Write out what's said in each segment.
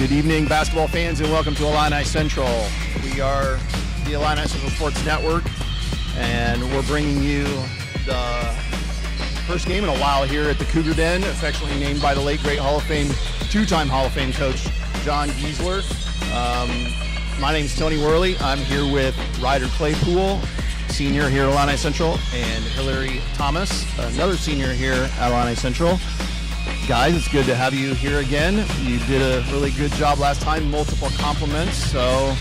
Good evening, basketball fans, and welcome to Illini Central. We are the Illini Central Sports Network, and we're bringing you the first game in a while here at the Cougar Den, affectionately named by the late, great Hall of Fame, two-time Hall of Fame coach, John Giesler. My name's Tony Worley. I'm here with Ryder Claypool, senior here at Illini Central, and Hillary Thomas, another senior here at Illini Central. Guys, it's good to have you here again. You did a really good job last time, multiple compliments, so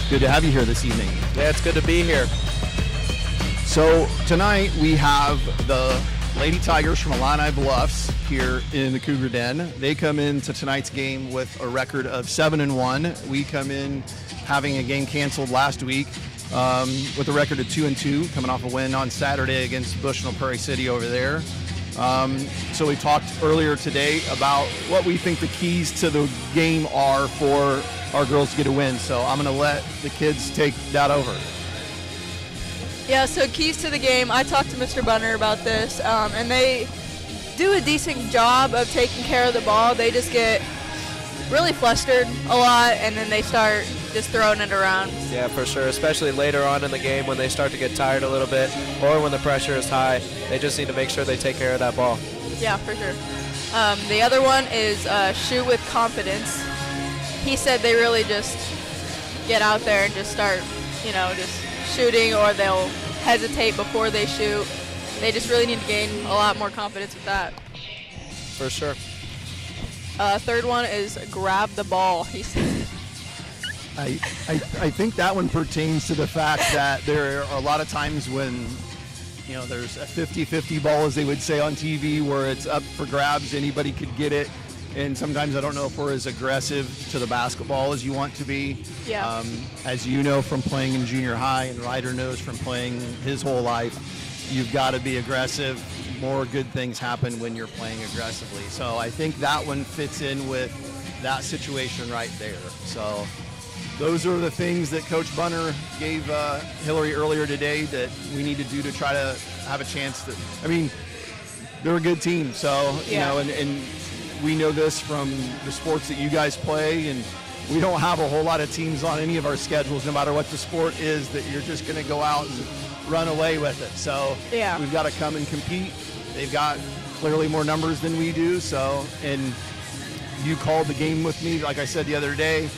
good to have you here this evening. Yeah, it's good to be here. So tonight we have the Lady Tigers from Illini Bluffs here in the Cougar Den. They come into tonight's game with a record of 7-1. We come in having a game canceled last week with a record of 2-2, coming off a win on Saturday against Bushnell Prairie City over there. So we talked earlier today about what we think the keys to the game are for our girls to get a win. So I'm going to let the kids take that over. Yeah, so keys to the game, I talked to Mr. Bunner about this, and they do a decent job of taking care of the ball. They just get really flustered a lot, and then they start just throwing it around. Yeah, for sure, especially later on in the game when they start to get tired a little bit or when the pressure is high. They just need to make sure they take care of that ball. Yeah, for sure. The other one is shoot with confidence. He said they really just get out there and just start, just shooting, or they'll hesitate before they shoot. They just really need to gain a lot more confidence with that. For sure. Third one is grab the ball, he said. I think that one pertains to the fact that there are a lot of times when, there's a 50-50 ball, as they would say on TV, where it's up for grabs, anybody could get it. And sometimes I don't know if we're as aggressive to the basketball as you want to be. Yeah. As you know from playing in junior high, and Ryder knows from playing his whole life, you've got to be aggressive. More good things happen when you're playing aggressively. So I think that one fits in with that situation right there. So those are the things that Coach Bunner gave Hillary earlier today that we need to do to try to have a chance to, they're a good team. So, and we know this from the sports that you guys play, and we don't have a whole lot of teams on any of our schedules, no matter what the sport is, that you're just going to go out and run away with it. So we've got to come and compete. They've got clearly more numbers than we do. So, and you called the game with me, like I said the other day,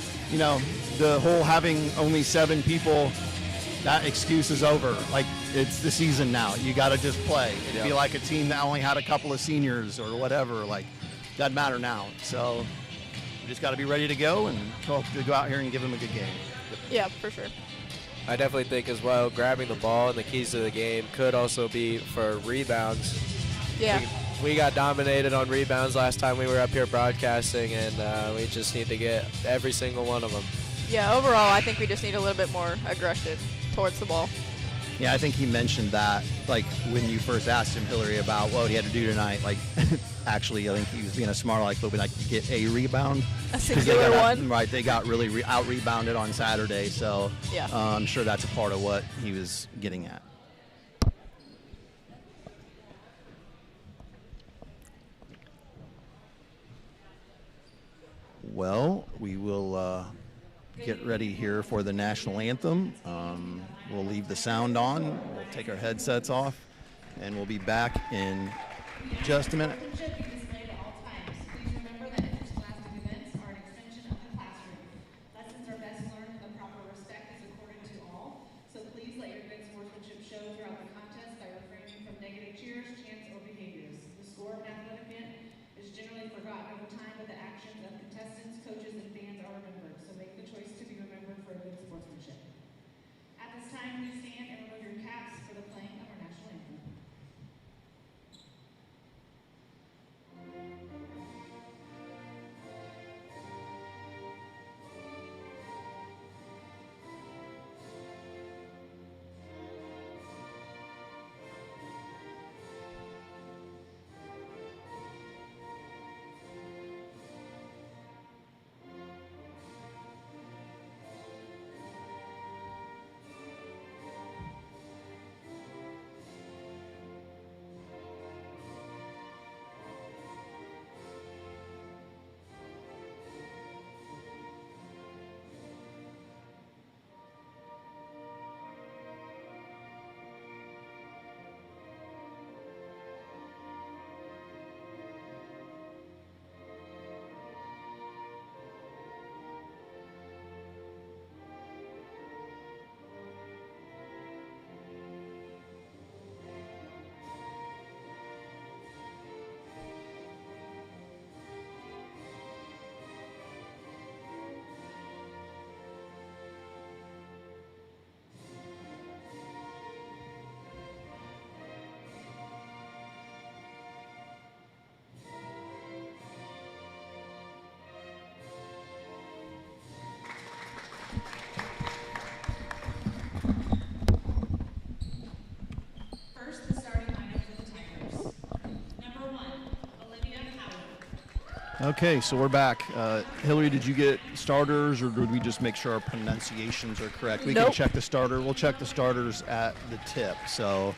the whole having only 7 people, that excuse is over. Like, it's the season now. You got to just play. It'd be like a team that only had a couple of seniors or whatever. Like, doesn't matter now. So we just got to be ready to go and hope to go out here and give them a good game. Yeah, for sure. I definitely think as well, grabbing the ball and the keys to the game could also be for rebounds. Yeah. We got dominated on rebounds last time we were up here broadcasting, and we just need to get every single one of them. Yeah, overall, I think we just need a little bit more aggression towards the ball. Yeah, I think he mentioned that, like, when you first asked him, Hillary, about what he had to do tonight. Like, actually, I think he was being a smart aleck, but we like to get a rebound. A singular one? Right, they got really out-rebounded on Saturday, so yeah. I'm sure that's a part of what he was getting at. Well, we will get ready here for the national anthem. We'll leave the sound on, we'll take our headsets off, and we'll be back in just a minute. Okay, so we're back. Hillary, did you get starters, or did we just make sure our pronunciations are correct? We can Nope. check the starter. We'll check the starters at the tip. So,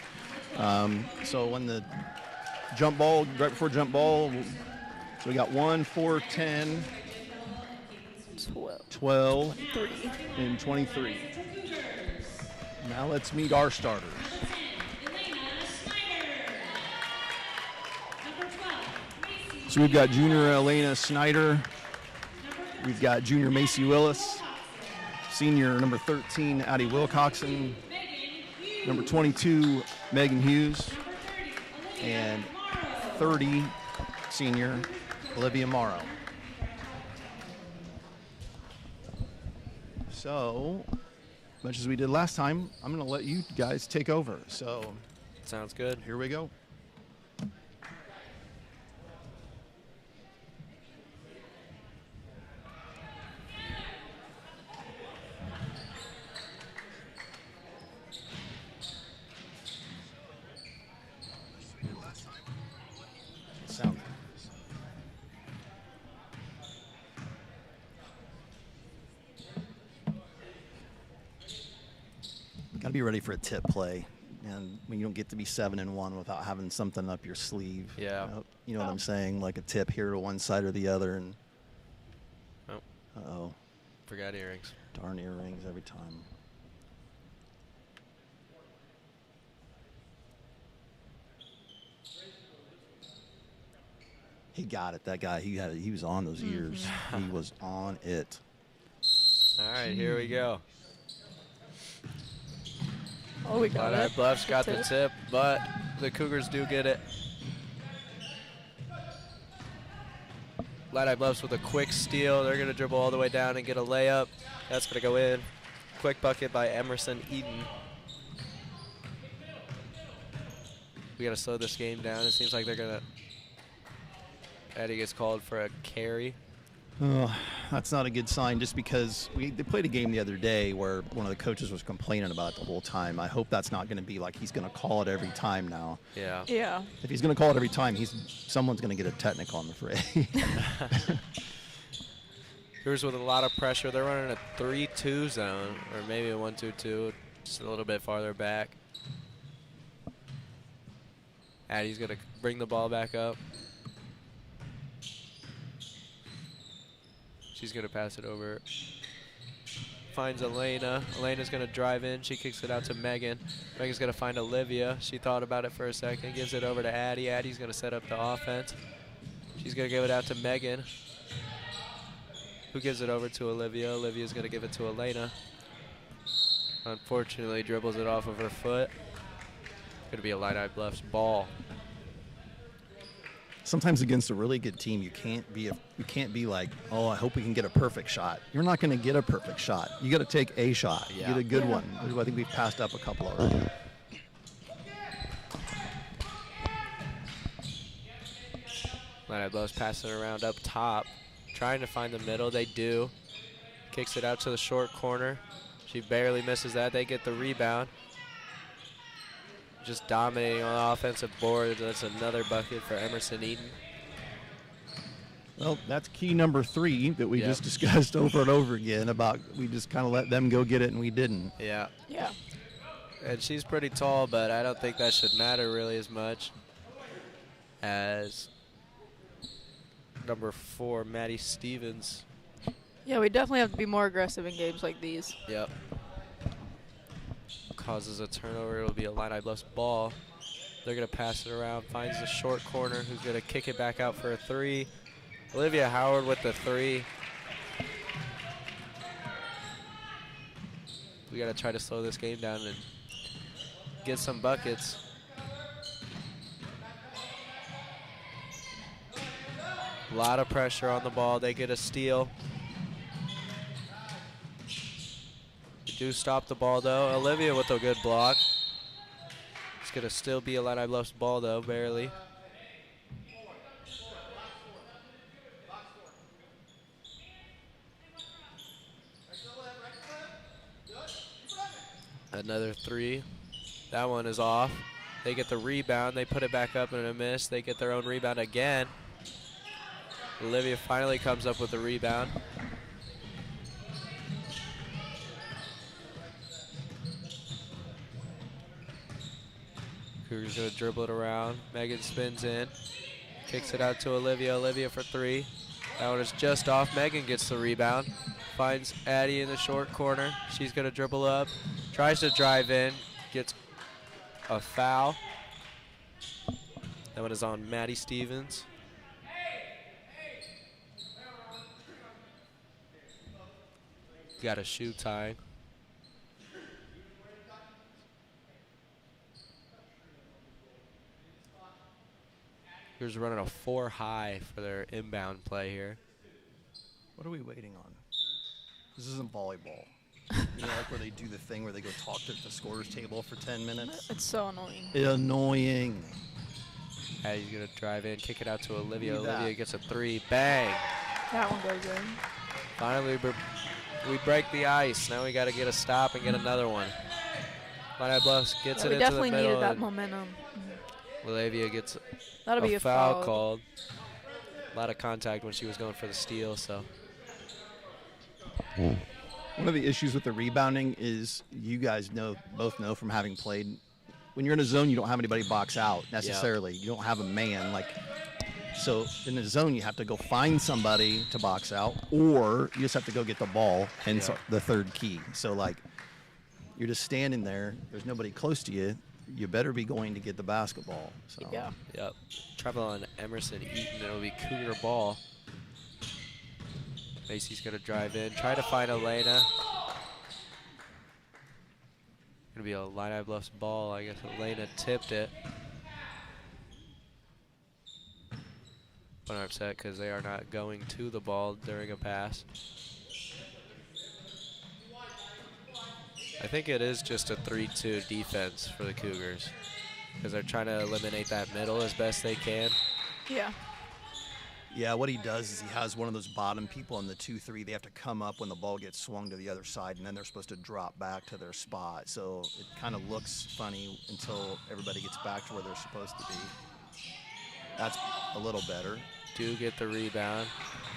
so when the jump ball, right before jump ball, so we got 1, 4, 10, 12, 3. and 23. Now let's meet our starters. So we've got junior Elena Snyder. We've got junior Macy Willis. Senior number 13, Addie Wilcoxon. Number 22, Megan Hughes. And 30, senior Olivia Morrow. So, much as we did last time, I'm going to let you guys take over. So, Sounds good. here we go. Sound. Got to be ready for a tip play, and when you don't get to be 7-1 without having something up your sleeve. Yeah. You know what I'm saying? Like a tip here to one side or the other, and Oh, uh-oh, forgot earrings. darn earrings every time. He got it. That guy, he was on those ears. He was on it. All right, here we go. Oh, we got Illini it. Bluff's got the tip, but the Cougars do get it. Illini Bluffs with a quick steal. They're going to dribble all the way down and get a layup. That's going to go in. Quick bucket by Emerson Eden. We got to slow this game down. It seems like they're going to... Eddie gets called for a carry. Oh, that's not a good sign, just because they played a game the other day where one of the coaches was complaining about it the whole time. I hope that's not going to be like he's going to call it every time now. Yeah. Yeah. If he's going to call it every time, someone's going to get a technical, I'm afraid. Cougars with a lot of pressure. They're running a 3-2 zone, or maybe a 1-2-2, just a little bit farther back. Addie's going to bring the ball back up. She's going to pass it over. Finds Elena. Elena's going to drive in. She kicks it out to Megan. Megan's going to find Olivia. She thought about it for a second. Gives it over to Addie. Addie's going to set up the offense. She's going to give it out to Megan, who gives it over to Olivia. Olivia's going to give it to Elena. Unfortunately, dribbles it off of her foot. Going to be a Illini Bluffs ball. Sometimes against a really good team, you can't be like, oh, I hope we can get a perfect shot. You're not going to get a perfect shot. You got to take a shot. Yeah. Get a good one. I think we've passed up a couple already. Illini Bluffs passing around up top, trying to find the middle. They do. Kicks it out to the short corner. She barely misses that. They get the rebound. Just dominating on the offensive board. That's another bucket for Emerson Eden. Well, that's key number 3 that we Yep. just discussed over and over again about we just kind of let them go get it and we didn't. Yeah. Yeah. And she's pretty tall, but I don't think that should matter really as much as number 4, Maddie Stevens. Yeah, we definitely have to be more aggressive in games like these. Yep. Causes a turnover. It'll be a Illini Bluffs ball. They're going to pass it around. Finds the short corner, who's going to kick it back out for a 3. Olivia Howard with the 3. We got to try to slow this game down and get some buckets. A lot of pressure on the ball. They get a steal. Do stop the ball though. Olivia with a good block. It's gonna still be a Illini Bluffs ball though, barely. Another 3. That one is off. They get the rebound. They put it back up and a miss. They get their own rebound again. Olivia finally comes up with the rebound. Cougar's gonna dribble it around. Megan spins in, kicks it out to Olivia. Olivia for three. That one is just off. Megan gets the rebound. Finds Addie in the short corner. She's gonna dribble up, tries to drive in, gets a foul. That one is on Maddie Stevens. Got a shoe tie. Here's running a 4 high for their inbound play here. What are we waiting on? This isn't volleyball. You know, like where they do the thing where they go talk to the scorer's table for 10 minutes. It's so annoying. Annoying. Addie's gonna drive in, kick it out to Olivia. Look at that. Olivia gets a 3. Bang! That one goes in. Finally, we break the ice. Now we got to get a stop and get another one. Illini Bluffs gets Yeah, it we into the definitely middle. needed that And momentum. Olivia gets That'll be a a foul called. A lot of contact when she was going for the steal, so. One of the issues with the rebounding is you guys both know from having played, when you're in a zone, you don't have anybody box out necessarily. You don't have a man. So in a zone, you have to go find somebody to box out, or you just have to go get the ball, and Yeah. the third key. So, you're just standing there. There's nobody close to you. You better be going to get the basketball. So. Yeah. Yep. Travel Emerson Eaton. It'll be Cougar ball. Macy's going to drive in. Try to find Elena. Going to be a Illini Bluffs ball. I guess Elena tipped it. But I'm upset because they are not going to the ball during a pass. I think it is just a 3-2 defense for the Cougars because they're trying to eliminate that middle as best they can. Yeah. Yeah, what he does is he has one of those bottom people in the 2-3. They have to come up when the ball gets swung to the other side, and then they're supposed to drop back to their spot. So it kind of looks funny until everybody gets back to where they're supposed to be. That's a little better. Do get the rebound.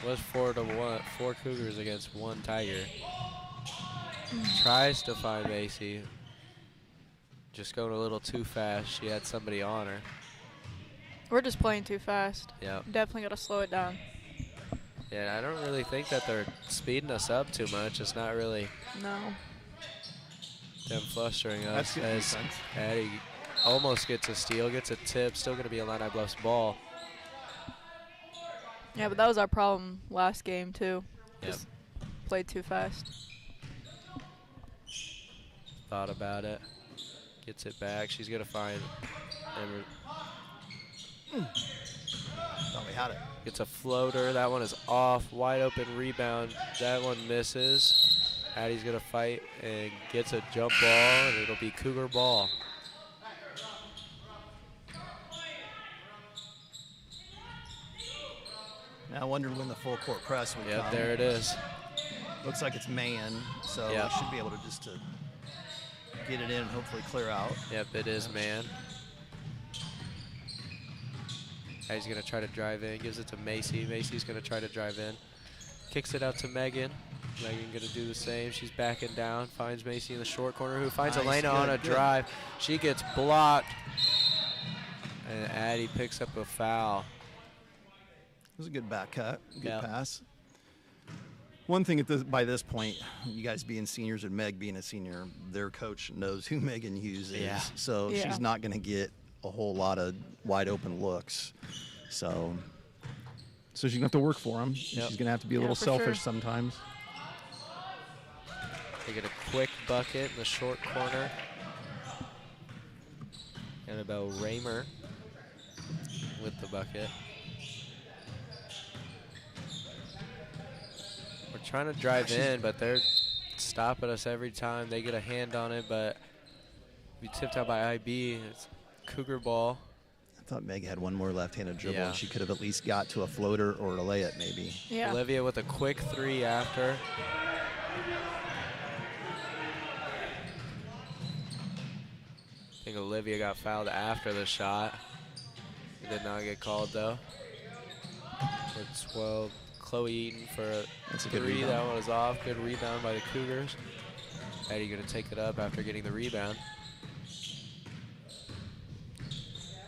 Was 4-1, 4 Cougars against 1 Tiger. Tries to find Macy. Just going a little too fast. She had somebody on her. We're just playing too fast. Yep. Definitely got to slow it down. Yeah, I don't really think that they're speeding us up too much. It's not really No. them flustering us. That's good As defense. Addie almost gets a steal, gets a tip. Still going to be a Illini Bluffs ball. Yeah, but that was our problem last game, too. Yep. Just played too fast. Thought about it. Gets it back. She's going to find Thought we had it. Gets a floater. That one is off. Wide open rebound. That one misses. Addie's going to fight and gets a jump ball, and it'll be Cougar ball. Now I wondered when the full court press would Yep, come. there it is. Looks like it's man, so Yep. we should be able to just get it in and hopefully clear out. Yep, it is man. Addie's going to try to drive in. Gives it to Macy. Macy's going to try to drive in. Kicks it out to Megan. Megan going to do the same. She's backing down. Finds Macy in the short corner, who finds Nice, Elena on a good. drive. She gets blocked. And Addie picks up a foul. It was a good back cut, good Yep. pass. One thing by this point, you guys being seniors and Meg being a senior, their coach knows who Megan Hughes is. Yeah. So Yeah. she's not going to get a whole lot of wide open looks. So she's going to have to work for them. Yep. She's going to have to be a Yeah, little for selfish sure. sometimes. They get a quick bucket in the short corner. Annabelle Raymer with the bucket. We're trying to drive in, but they're stopping us every time. They get a hand on it, but we tipped out by IB. It's Cougar ball. I thought Meg had one more left-handed dribble, Yeah. and she could have at least got to a floater or a lay it maybe. Yeah. Olivia with a quick 3 after. I think Olivia got fouled after the shot. It did not get called though. For 12. Chloe Eaton for a That's a good 3. rebound. That one was off. Good rebound by the Cougars. Addie going to take it up after getting the rebound.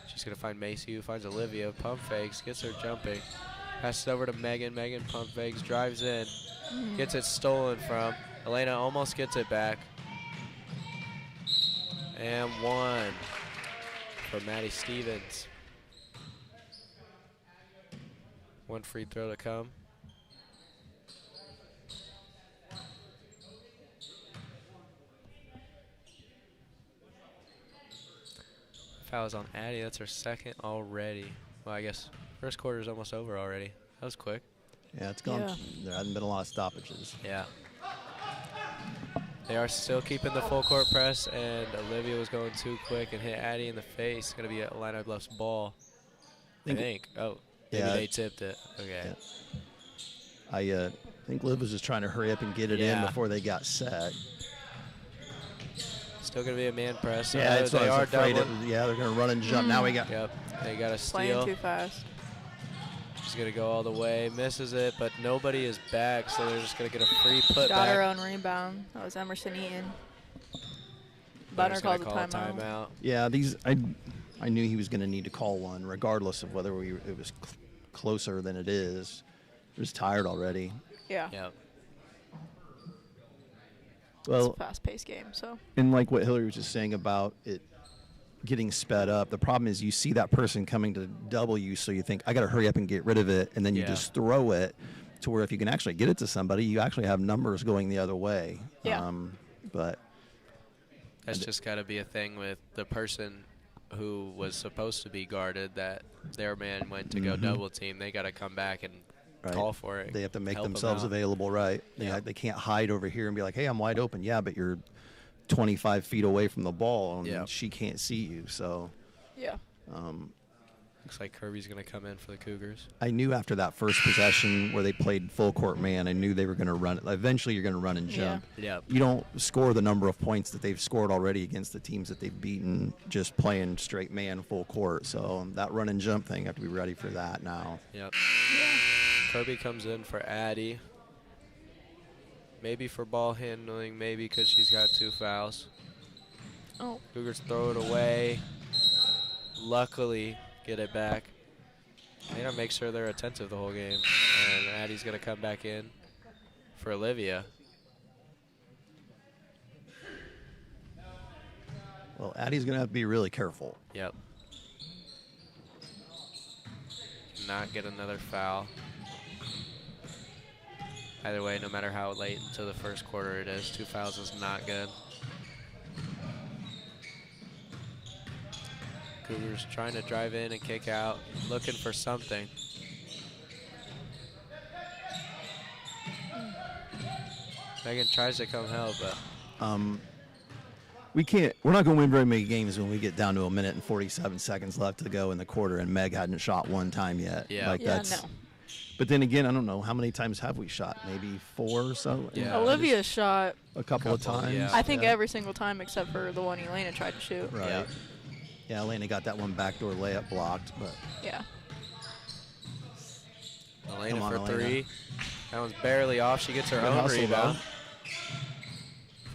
She's going to find Macy, who finds Olivia. Pump fakes, gets her jumping. Passes over to Megan. Megan pump fakes, drives in. Gets it stolen from. Elena almost gets it back. And 1 for Maddie Stevens. 1 free throw to come. Foul's on Addie. That's her 2nd already. Well, I guess first quarter is almost over already. That was quick. Yeah, it's gone. Yeah. There hasn't been a lot of stoppages. Yeah. They are still keeping the full court press, and Olivia was going too quick and hit Addie in the face. It's going to be a Illini Bluff's ball, I think. Oh, maybe Yeah. they tipped it. Okay. Yeah. I think Liv was just trying to hurry up and get it in Yeah. before they got set. Still going to be a man press. Yeah, that's what they I are was afraid of. doubling. Yeah, they're going to run and jump. Now we got. Yep. They got a Playing steal. too fast. She's going to go all the way. Misses it, but nobody is back, so they're just going to get a free put Got back. her own rebound. That was Emerson Eaton. They're Bunner just gonna called a call timeout. Yeah, I knew he was going to need to call one, regardless of whether it was closer than it is. He was tired already. Yeah. Yep. Well, It's a fast-paced game, so. and like what Hillary was just saying about it getting sped up, the problem is you see that person coming to double you, so you think, I got to hurry up and get rid of it, and then you Yeah. just throw it to where if you can actually get it to somebody, you actually have numbers going the other way. Yeah. But That's just got to be a thing with the person who was supposed to be guarded, that their man went to go double team. They got to come back and right, call for it. they have to make help 'em themselves out. available, right? Yeah. They can't hide over here and be like, hey, I'm wide open. Yeah, but you're 25 feet away from the ball, and Yeah. she can't see you. So Yeah. Looks like Kirby's going to come in for the Cougars. I knew after that first possession where they played full court man, I knew they were going to run it. Eventually, you're going to run and Yeah. jump. Yep. You don't score the number of points that they've scored already against the teams that they've beaten just playing straight man full court. So that run and jump thing, I have to be ready for that now. Yep. Kirby comes in for Addie. Maybe for ball handling, maybe because she's got 2 fouls. Oh. Cougars throw it away. Luckily, get it back. They gotta make sure they're attentive the whole game. And Addie's gonna come back in for Olivia. Well, Addie's going to have to be really careful. Yep. Not get another foul. Either way, no matter how late into the first quarter it is, 2 fouls is not good. Cougars trying to drive in and kick out, looking for something. Megan tries to come help, but We're not going to win very many games when we get down to 1 minute and 47 seconds left to go in the quarter, and Meg hadn't shot one time yet. Yeah. Yeah, no. But then again, I don't know how many times have we shot? Maybe 4 or so. Yeah. Olivia shot, a couple of times. yeah. I think, every single time except for the one Elena tried to shoot. Right. Yeah. Yeah, Elena got that one backdoor layup blocked, but Yeah. Elena Come on, for Elena. 3. That one's barely off. She gets her Good own hustle, rebound. though.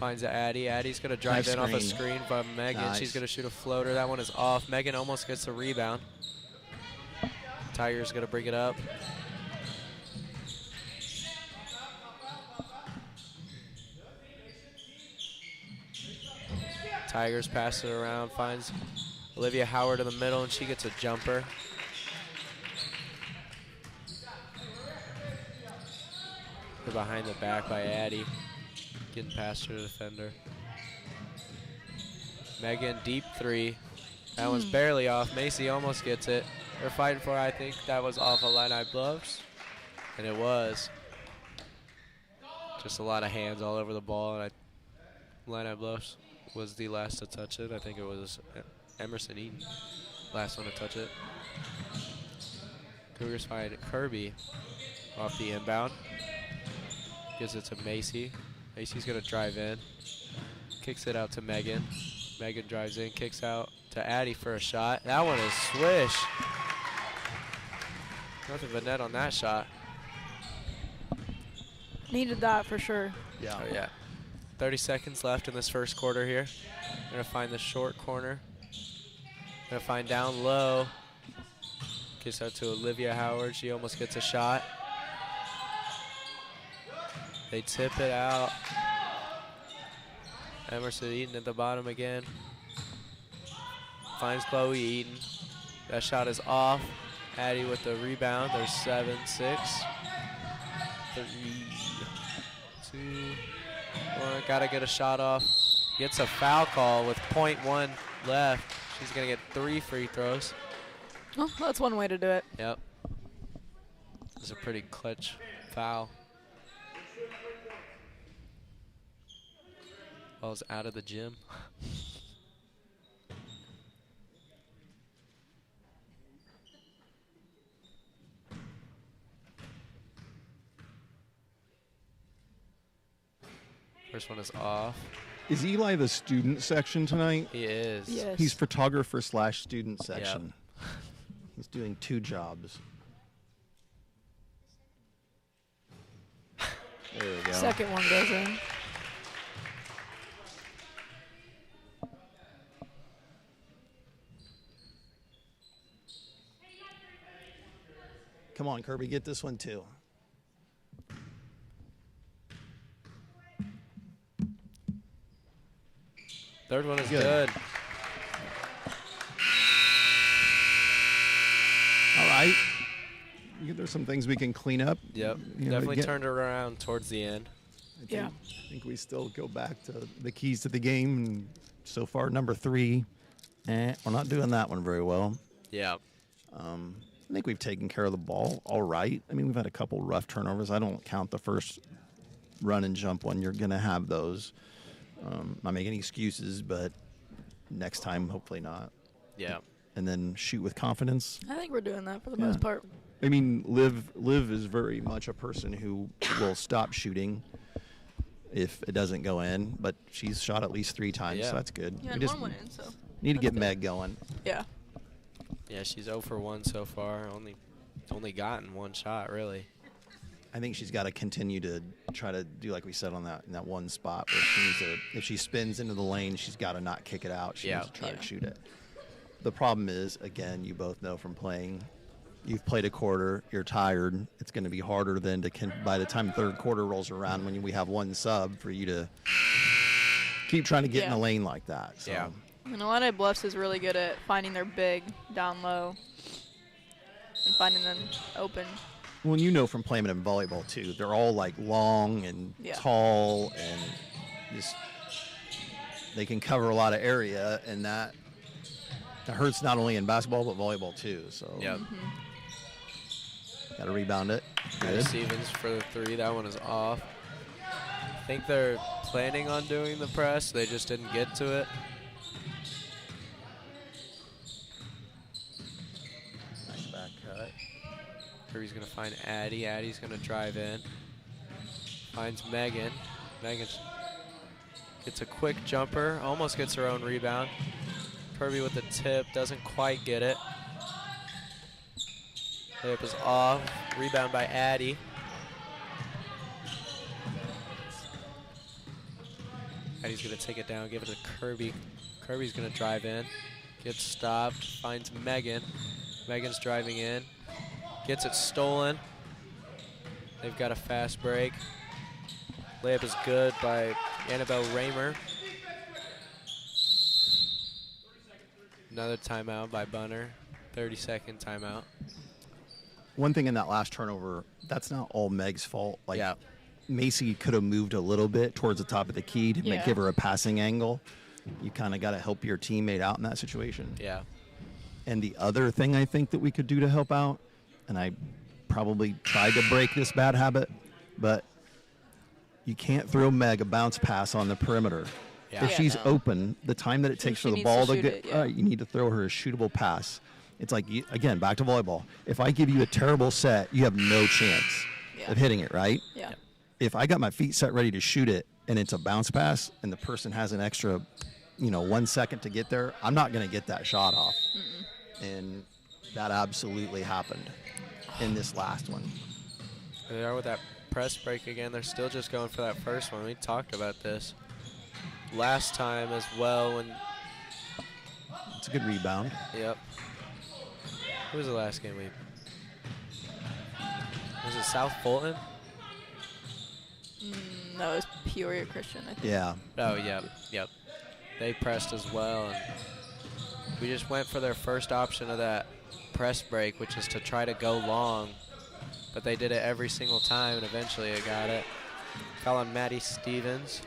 Finds Addie. Addie's going to drive Nice in off a screen. screen from Megan. Nice. She's going to shoot a floater. That one is off. Megan almost gets the rebound. Tiger's going to bring it up. Tigers pass it around, finds Olivia Howard in the middle, and she gets a jumper. Put behind the back by Addie. Getting past her defender. Megan, deep 3. That one's barely off. Macy almost gets it. They're fighting for it. I think that was off Illini Bluffs. And it was. Just a lot of hands all over the ball. And Illini Bluffs was the last to touch it. I think it was Emerson Eaton, last one to touch it. Cougars find Kirby off the inbound. Gives it to Macy. Macy's going to drive in. Kicks it out to Megan. Megan drives in, kicks out to Addie for a shot. That one is swish. Nothing but net on that shot. Needed that for sure. Yeah. Oh, yeah. 30 seconds left in this first quarter here. Gonna find the short corner. Gonna find down low. Gets out to Olivia Howard. She almost gets a shot. They tip it out. Emerson Eaton at the bottom again. Finds Chloe Eaton. That shot is off. Addie with the rebound. There's 7-6. 3, 2, 1. Gotta get a shot off. Gets a foul call with .1 left. She's gonna get 3 free throws. Well, that's one way to do it. Yep. It's a pretty clutch foul. Ball's out of the gym. First one is off. Is Eli the student section tonight? He is. Yes. He's photographer / student section. He's doing 2 jobs. There we go. Second one goes in. Come on, Kirby, get this one too. Third one is Good. good. All right. There's some things we can clean up. Yep. You know, Definitely get- turned it around towards the end. Yeah. I think we still go back to the keys to the game. And so far, number 3, we're not doing that one very well. Yeah. I think we've taken care of the ball all right. I mean, we've had a couple rough turnovers. I don't count the first run and jump one. You're going to have those. Not making excuses, but next time, hopefully not. Yeah. And then shoot with confidence. I think we're doing that for the Yeah. most part. I mean, Liv is very much a person who will stop shooting if it doesn't go in, but she's shot at least 3 times, Yeah. so that's good. Yeah, We and just one went in, so. need to that's get good. Meg going. Yeah. Yeah, she's 0 for 1 so far. Only gotten 1 shot, really. I think she's got to continue to try to do like we said on that in that one spot where she needs to, if she spins into the lane, she's got to not kick it out. She Yeah. needs to try Yeah. to shoot it. The problem is, again, you both know from playing, you've played a quarter, you're tired. It's going to be harder than by the time third quarter rolls around when we have 1 sub for you to keep trying to get in Yeah. a lane like that. So. Yeah. And Illini Bluffs is really good at finding their big down low and finding them open. Well, and you know from playing in volleyball too, they're all like long and Yeah. tall and just they can cover a lot of area, and that hurts not only in basketball but volleyball too. So Yep. got to rebound it. Good. Stevens for the 3. That one is off. I think they're planning on doing the press. They just didn't get to it. Nice back cut. Kirby's going to find Addie. Addie's going to drive in. Finds Megan. Megan gets a quick jumper. Almost gets her own rebound. Kirby with the tip. Doesn't quite get it. Layup is off. Rebound by Addie. Addie's going to take it down. Give it to Kirby. Kirby's going to drive in. Gets stopped. Finds Megan. Megan's driving in. Gets it stolen. They've got a fast break. Layup is good by Annabelle Raymer. Another timeout by Bunner. 30-second timeout. One thing in that last turnover, that's not all Meg's fault. Like Yeah. Macy could have moved a little bit towards the top of the key to Yeah. give her a passing angle. You kind of got to help your teammate out in that situation. Yeah. And the other thing I think that we could do to help out, and I probably tried to break this bad habit, but you can't throw Meg a bounce pass on the perimeter. Yeah. If Yeah, she's no. open, the time that it takes She for the needs ball to to shoot get, it, yeah. you need to throw her a shootable pass. It's like, again, back to volleyball. If I give you a terrible set, you have no chance Yeah. of hitting it, right? Yeah. If I got my feet set ready to shoot it and it's a bounce pass and the person has an extra, 1 second to get there, I'm not going to get that shot off. And that absolutely happened. in this last one. They are with that press break again. They're still just going for that first one. We talked about this last time as well. When It's a good rebound. Yep. Who was the last game we? Was it South Fulton? No, it was Peoria Christian, I think. Yeah. Oh, yep. They pressed as well, and we just went for their first option of that press break, which is to try to go long, but they did it every single time, and eventually it got it. Foul on Maddie Stevens.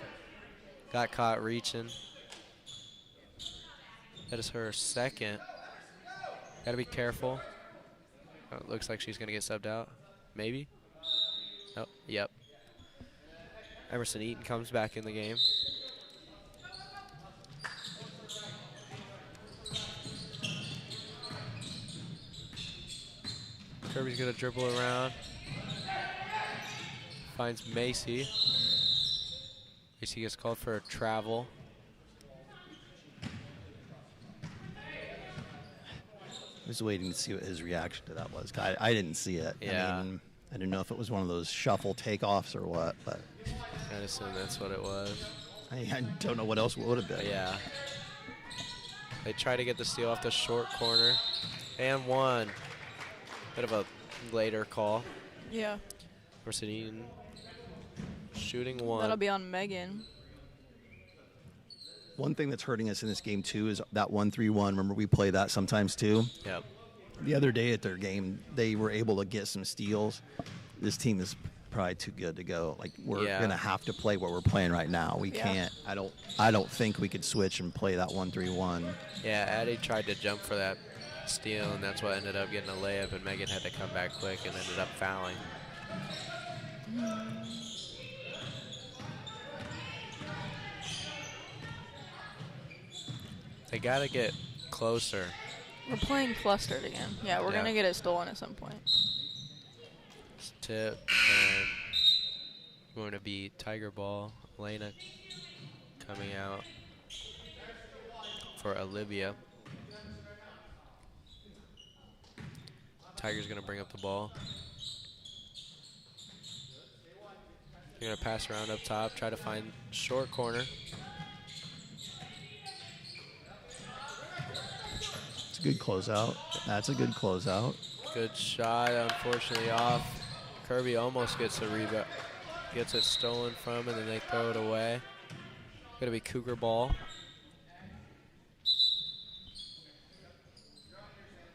Got caught reaching. That is her second. Got to be careful. Oh, it looks like she's going to get subbed out. Maybe? Oh, yep. Emerson Eaton comes back in the game. Kirby's going to dribble around. Finds Macy. Macy gets called for a travel. I was waiting to see what his reaction to that was. I didn't see it. Yeah. I mean, I didn't know if it was one of those shuffle takeoffs or what, but I assume that's what it was. I don't know what else it would have been. Yeah. They try to get the steal off the short corner. And one. Bit of a later call. Yeah. Emerson Eaton shooting one. That'll be on Megan. One thing that's hurting us in this game, too, is that 1-3-1. Remember, we play that sometimes, too? Yep. The other day at their game, they were able to get some steals. This team is probably too good to go. Like, we're going to have to play what we're playing right now. We can't. I don't think we could switch and play that 1-3-1. Yeah, Addie tried to jump for that steal, and that's what ended up getting a layup, and Megan had to come back quick and ended up fouling. They got to get closer. We're playing clustered again. Yeah, we're going to get it stolen at some point. Tip, and going to be Tiger Ball. Elena coming out for Olivia. Tiger's going to bring up the ball. You're going to pass around up top, try to find short corner. It's a good closeout. That's a good closeout. Good shot, unfortunately off. Kirby almost gets the rebound. Gets it stolen from, and then they throw it away. Going to be Cougar ball.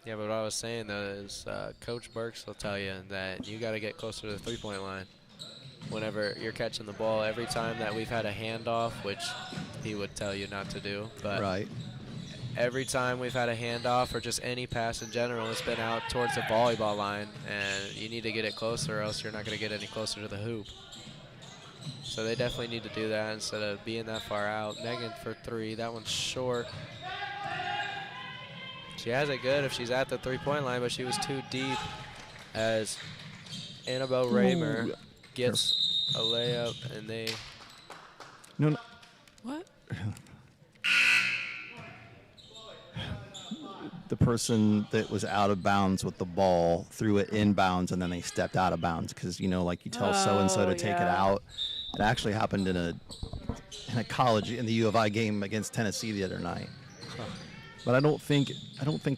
Yeah, but what I was saying, though, is Coach Burks will tell you that you got to get closer to the three-point line whenever you're catching the ball. Every time that we've had a handoff, which he would tell you not to do, but right. Every time we've had a handoff or just any pass in general, it's been out towards the volleyball line, and you need to get it closer or else you're not going to get any closer to the hoop. So they definitely need to do that instead of being that far out. Megan for three. That one's short. She has it good if she's at the three-point line, but she was too deep as Annabelle Raymer gets a layup, and they... No. What? The person that was out of bounds with the ball threw it inbounds, and then they stepped out of bounds because, you know, like you tell so-and-so to take it out. It actually happened in a college, in the U of I game against Tennessee the other night. But I don't think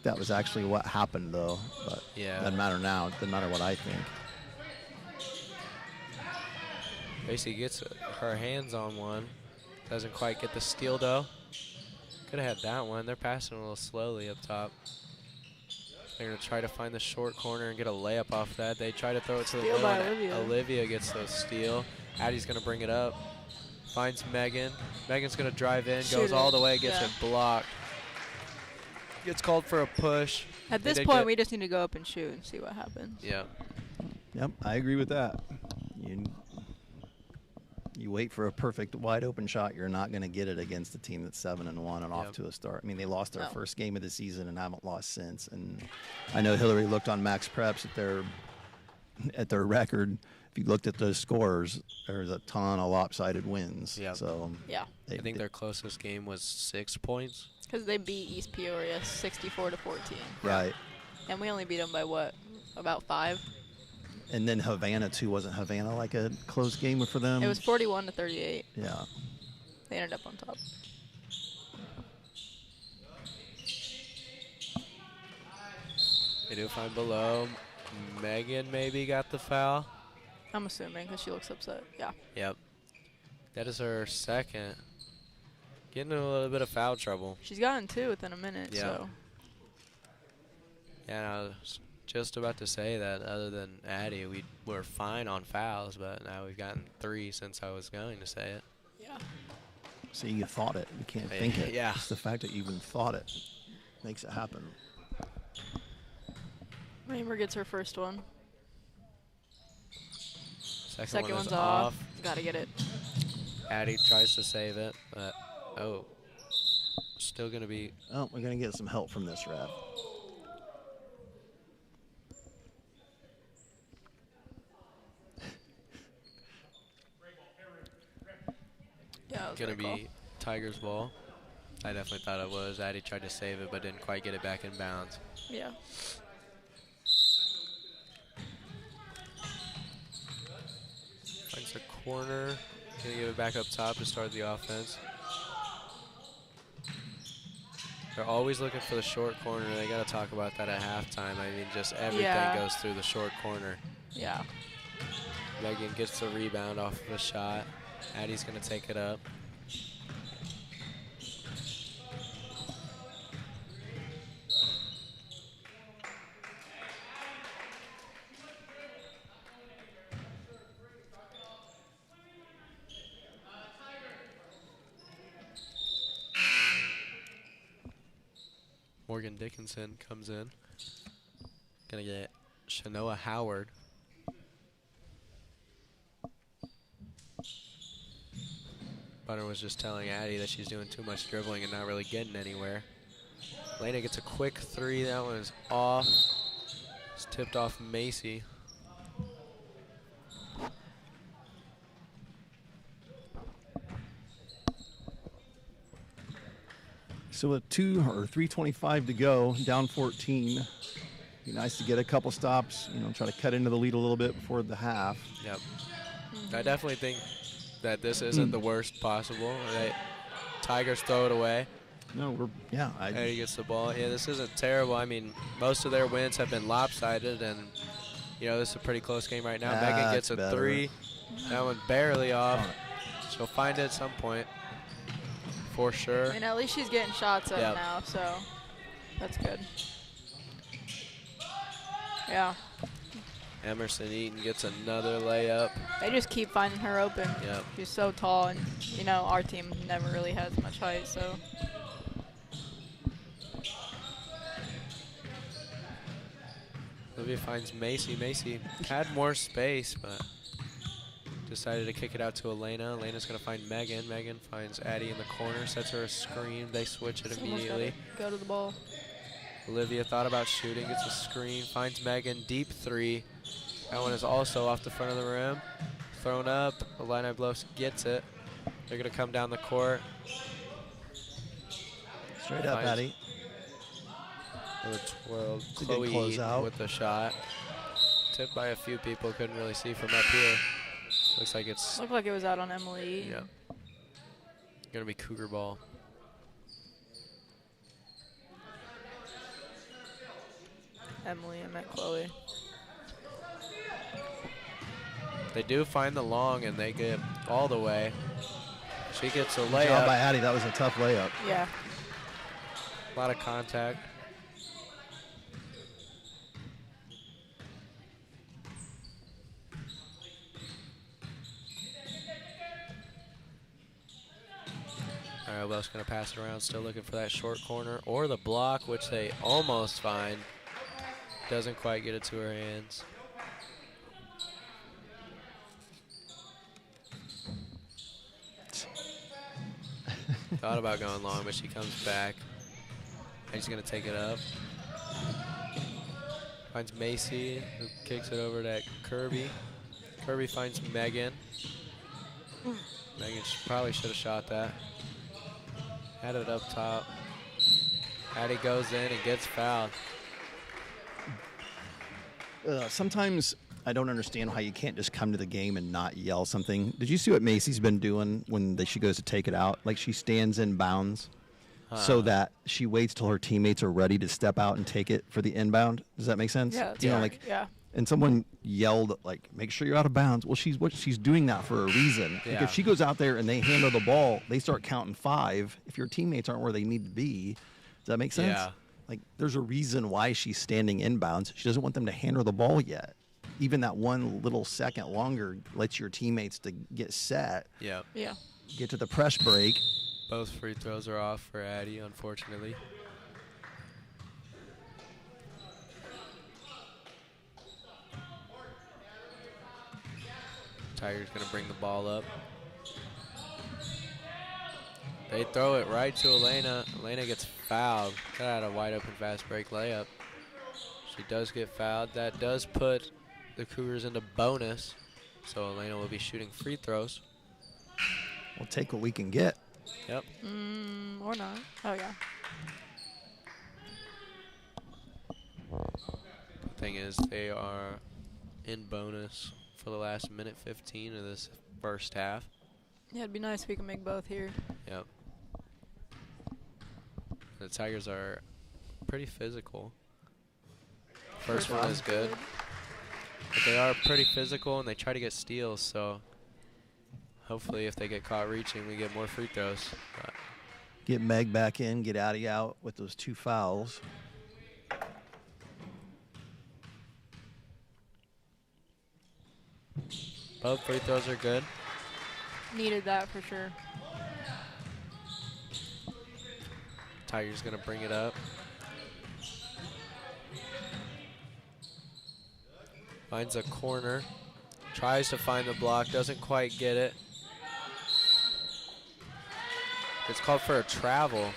that was actually what happened, though. But yeah, doesn't matter now. It doesn't matter what I think. Basically gets her hands on one. Doesn't quite get the steal, though. Could have had that one. They're passing a little slowly up top. They're going to try to find the short corner and get a layup off that. They try to throw it to the middle. Olivia gets the steal. Addie's going to bring it up. Finds Megan. Megan's going to drive in, goes all the way, gets it blocked. Gets called for a push. At this point, we just need to go up and shoot and see what happens. Yeah. Yep, I agree with that. You wait for a perfect wide open shot, you're not going to get it against a team that's 7-1 and off to a start. I mean, they lost their first game of the season and haven't lost since. And I know Hillary looked on Max Preps at their record. If you looked at those scores, there's a ton of lopsided wins. Yep. So yeah, I think their closest game was 6 points. Because they beat East Peoria 64-14. Right. And we only beat them by what? about 5. And then Havana too. Wasn't Havana like a close game for them? It was 41-38. Yeah. They ended up on top. They do find below. Megan maybe got the foul. I'm assuming because she looks upset. Yeah. Yep. That is her second. Getting in a little bit of foul trouble. She's gotten 2 within a minute, Yeah. so. Yeah, I was just about to say that other than Addie, we were fine on fouls, but now we've gotten 3 since I was going to say it. Yeah. See, you thought it. You can't think it. Yeah. It's the fact that you even thought it makes it happen. Raymer gets her first one. Second one's is off. Gotta get it. Addie tries to save it, but oh, still gonna be. Oh, we're gonna get some help from this ref. Yeah, Gonna be Tiger's ball. I definitely thought it was. Addie tried to save it, but didn't quite get it back in bounds. Yeah. Finds the corner. Gonna give it back up top to start the offense. They're always looking for the short corner. They got to talk about that at halftime. I mean, just everything goes through the short corner. Yeah. Megan gets the rebound off of a shot. Addie's going to take it up. Morgan Dickinson comes in. Gonna get Shanoa Howard. Butter was just telling Addie that she's doing too much dribbling and not really getting anywhere. Lena gets a quick 3. That one is off. It's tipped off Macy. So with 2 or 3:25 to go, down 14. Be nice to get a couple stops. You know, try to cut into the lead a little bit before the half. Yep. I definitely think that this isn't the worst possible. Tigers throw it away. No, Eddie gets the ball. Yeah, this isn't terrible. I mean, most of their wins have been lopsided, and, you know, this is a pretty close game right now. Megan gets a 3. That one barely off. She'll find it at some point, for sure. I mean, at least she's getting shots up now, so that's good. Yeah. Emerson Eaton gets another layup. They just keep finding her open. Yep. She's so tall, and, you know, our team never really has much height, so. Olivia finds Macy. Macy had more space, but decided to kick it out to Elena. Elena's going to find Megan. Megan finds Addie in the corner, sets her a screen. They switch it immediately. Go to the ball. Olivia thought about shooting, gets a screen, finds Megan, deep 3. That one is also off the front of the rim. Thrown up, Illini Bluff gets it. They're gonna come down the court. Straight up, Addie. Number 12, It's a good Chloe closeout. with the shot. Tipped by a few people, couldn't really see from up here. Looks like it's, Looked like it was out on Emily. yeah. Gonna be Cougar ball. Emily, I meant Chloe. They do find the long, and they get all the way. She gets a Good job layup. by Addie. That was a tough layup. Yeah. A lot of contact. All right, Wells going to pass it around, still looking for that short corner or the block, which they almost find. Doesn't quite get it to her hands. Thought about going long, but she comes back. And she's going to take it up. Finds Macy, who kicks it over to Kirby. Kirby finds Megan. Megan probably should have shot that. Had it up top. Addie goes in and gets fouled. Sometimes I don't understand how you can't just come to the game and not yell something. Did you see what Macy's been doing when she goes to take it out? Like she stands in bounds so that she waits till her teammates are ready to step out and take it for the inbound. Does that make sense? Yeah, that's You know, right. like, Yeah. and someone yelled like, "Make sure you're out of bounds." Well, she's doing that for a reason. Like Yeah. if she goes out there and they handle the ball, they start counting 5. If your teammates aren't where they need to be, does that make sense? Yeah. Like there's a reason why she's standing inbounds. She doesn't want them to handle the ball yet. Even that one little second longer lets your teammates to get set, Yep. Yeah. get to the press break. Both free throws are off for Addie, unfortunately. Tiger's going to bring the ball up. They throw it right to Elena. Elena gets fouled. Got a wide open fast break layup. She does get fouled. That does put the Cougars into bonus. So Elena will be shooting free throws. We'll take what we can get. Yep. Or not. Oh, yeah. The thing is, they are in bonus for the last minute 15 of this first half. Yeah, it'd be nice if we could make both here. Yep. The Tigers are pretty physical. First one is good. But they are pretty physical, and they try to get steals, so hopefully if they get caught reaching, we get more free throws. But Get Meg back in, get Addie out with those 2 fouls. both free throws are good. Needed that for sure. Tiger's going to bring it up. Finds a corner. Tries to find the block. Doesn't quite get it. It's called for a travel.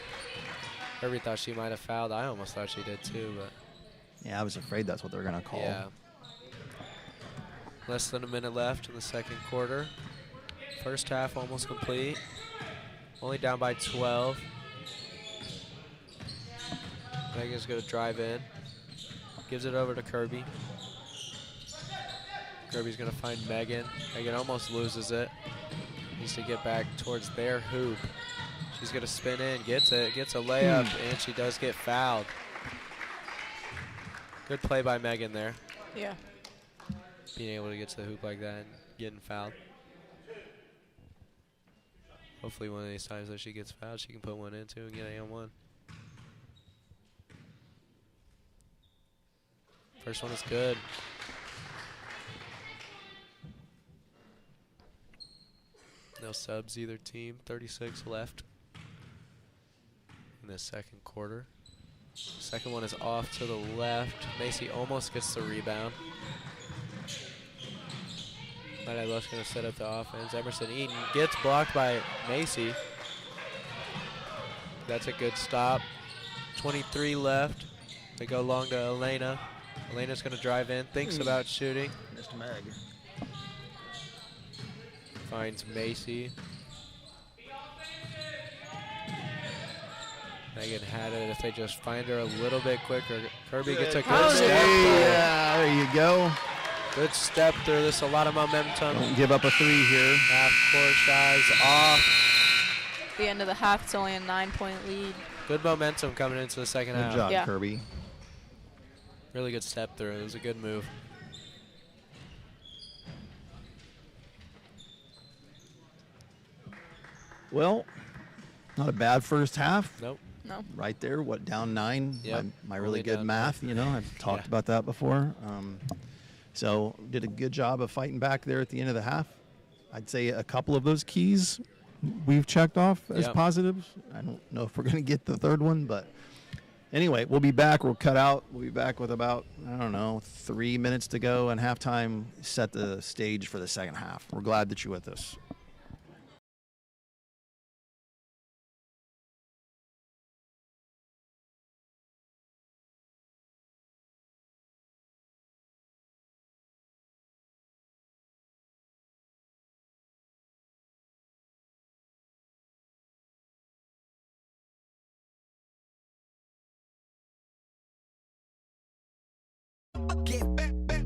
Herbie thought she might have fouled. I almost thought she did too, but Yeah, I was afraid that's what they were going to call. yeah. Less than a minute left in the second quarter. First half almost complete. Only down by 12. Megan's going to drive in. Gives it over to Kirby. Kirby's going to find Megan. Megan almost loses it. Needs to get back towards their hoop. She's going to spin in, gets it, gets a layup, and she does get fouled. Good play by Megan there, Yeah. being able to get to the hoop like that and getting fouled. Hopefully one of these times that she gets fouled, she can put one in too and get an one. First one is good. No subs either team. 36 left in the second quarter. Second one is off to the left. Macy almost gets the rebound. Lady Luck's going to set up the offense. Emerson Eaton gets blocked by Macy. That's a good stop. 23 left. They go long to Elena. Elena's going to drive in, thinks about shooting. Missed Meg. Finds Macy. Megan had it if they just find her a little bit quicker. Kirby gets a good step through. Yeah, there you go. Good step through. This a lot of momentum. Don't give up a 3 here. Half court size off. At the end of the half, it's only a 9-point lead. Good momentum coming into the second Good half. job, Yeah. Kirby. Really good step through. It was a good move. Well, not a bad first half. Nope. No. Right there, what, down 9? Yep. My really Only good down math, you know, I've talked Yeah. about that before. So did a good job of fighting back there at the end of the half. I'd say a couple of those keys we've checked off as Yep. positives. I don't know if we're going to get the third one, but anyway, we'll be back. We'll cut out. We'll be back with about, 3 minutes to go, and halftime set the stage for the second half. We're glad that you're with us. Get back, back.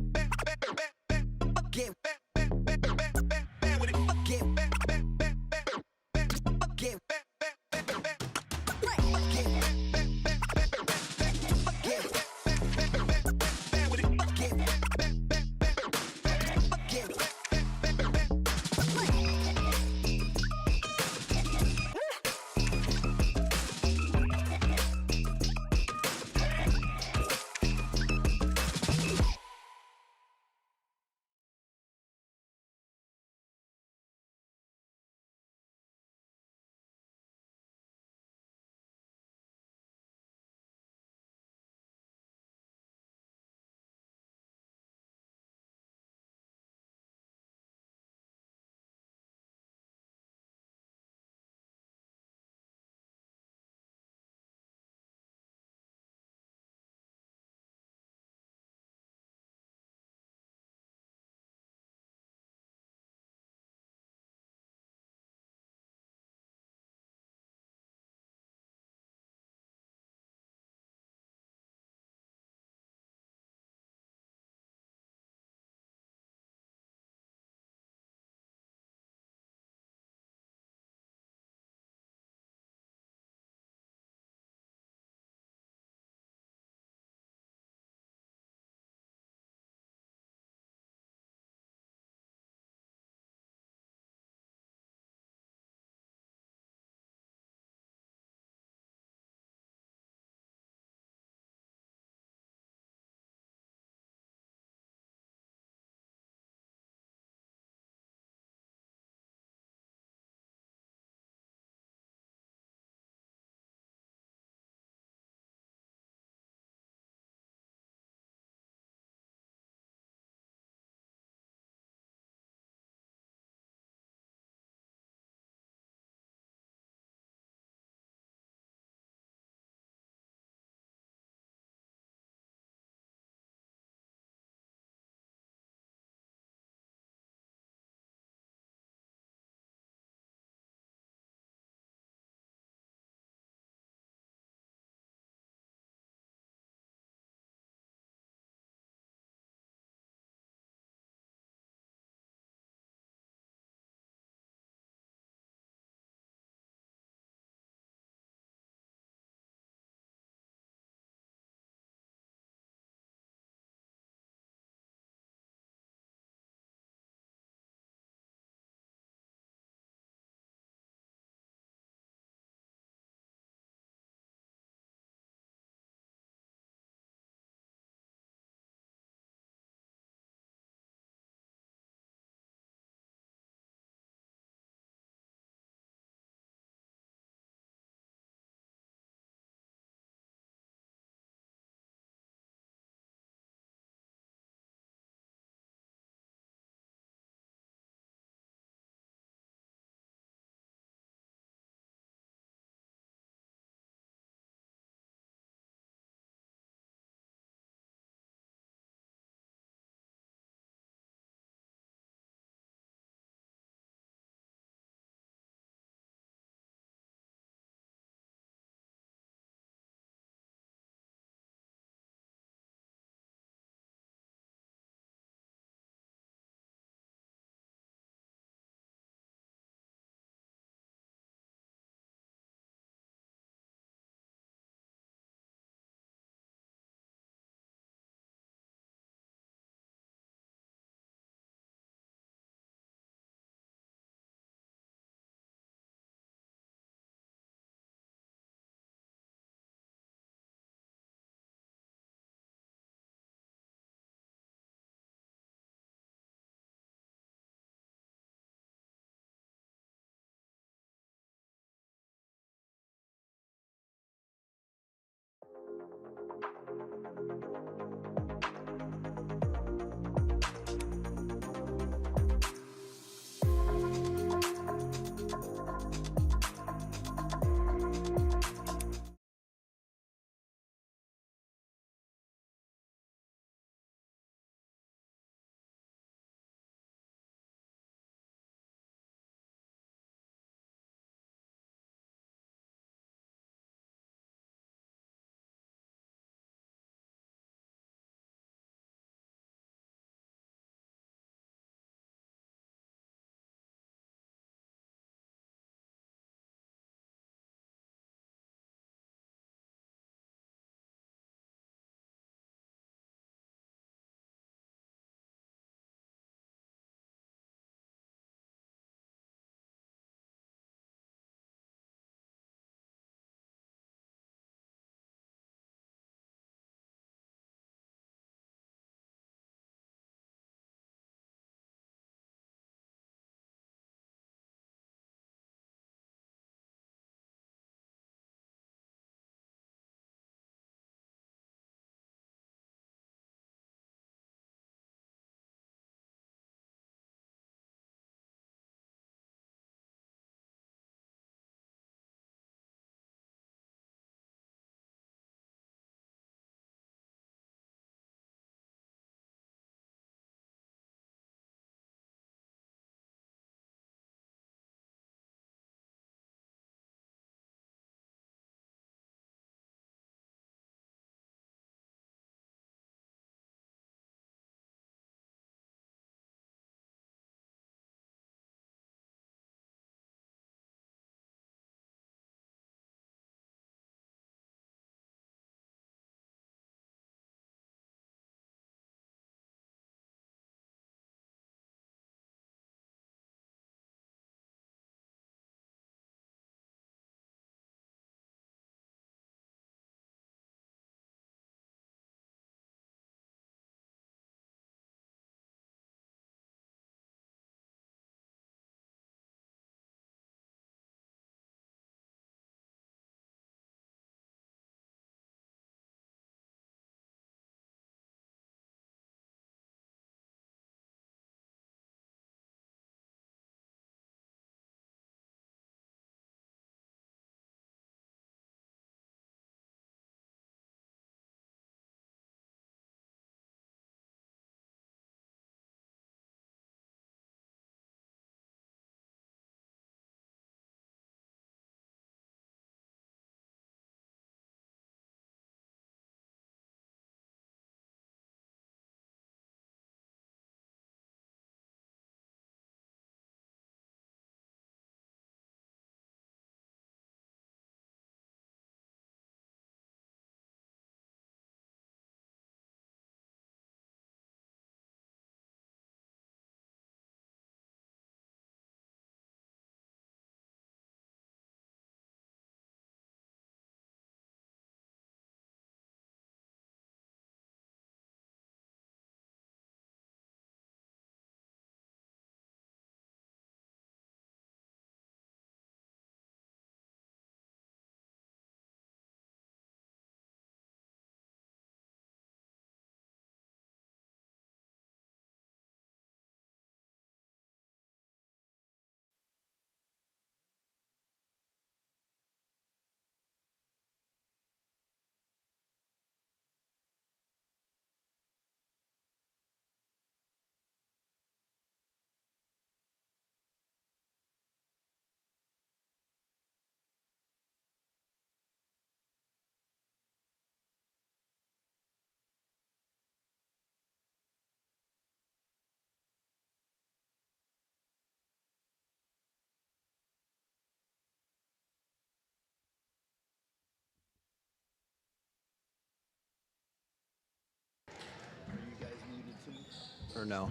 Or no?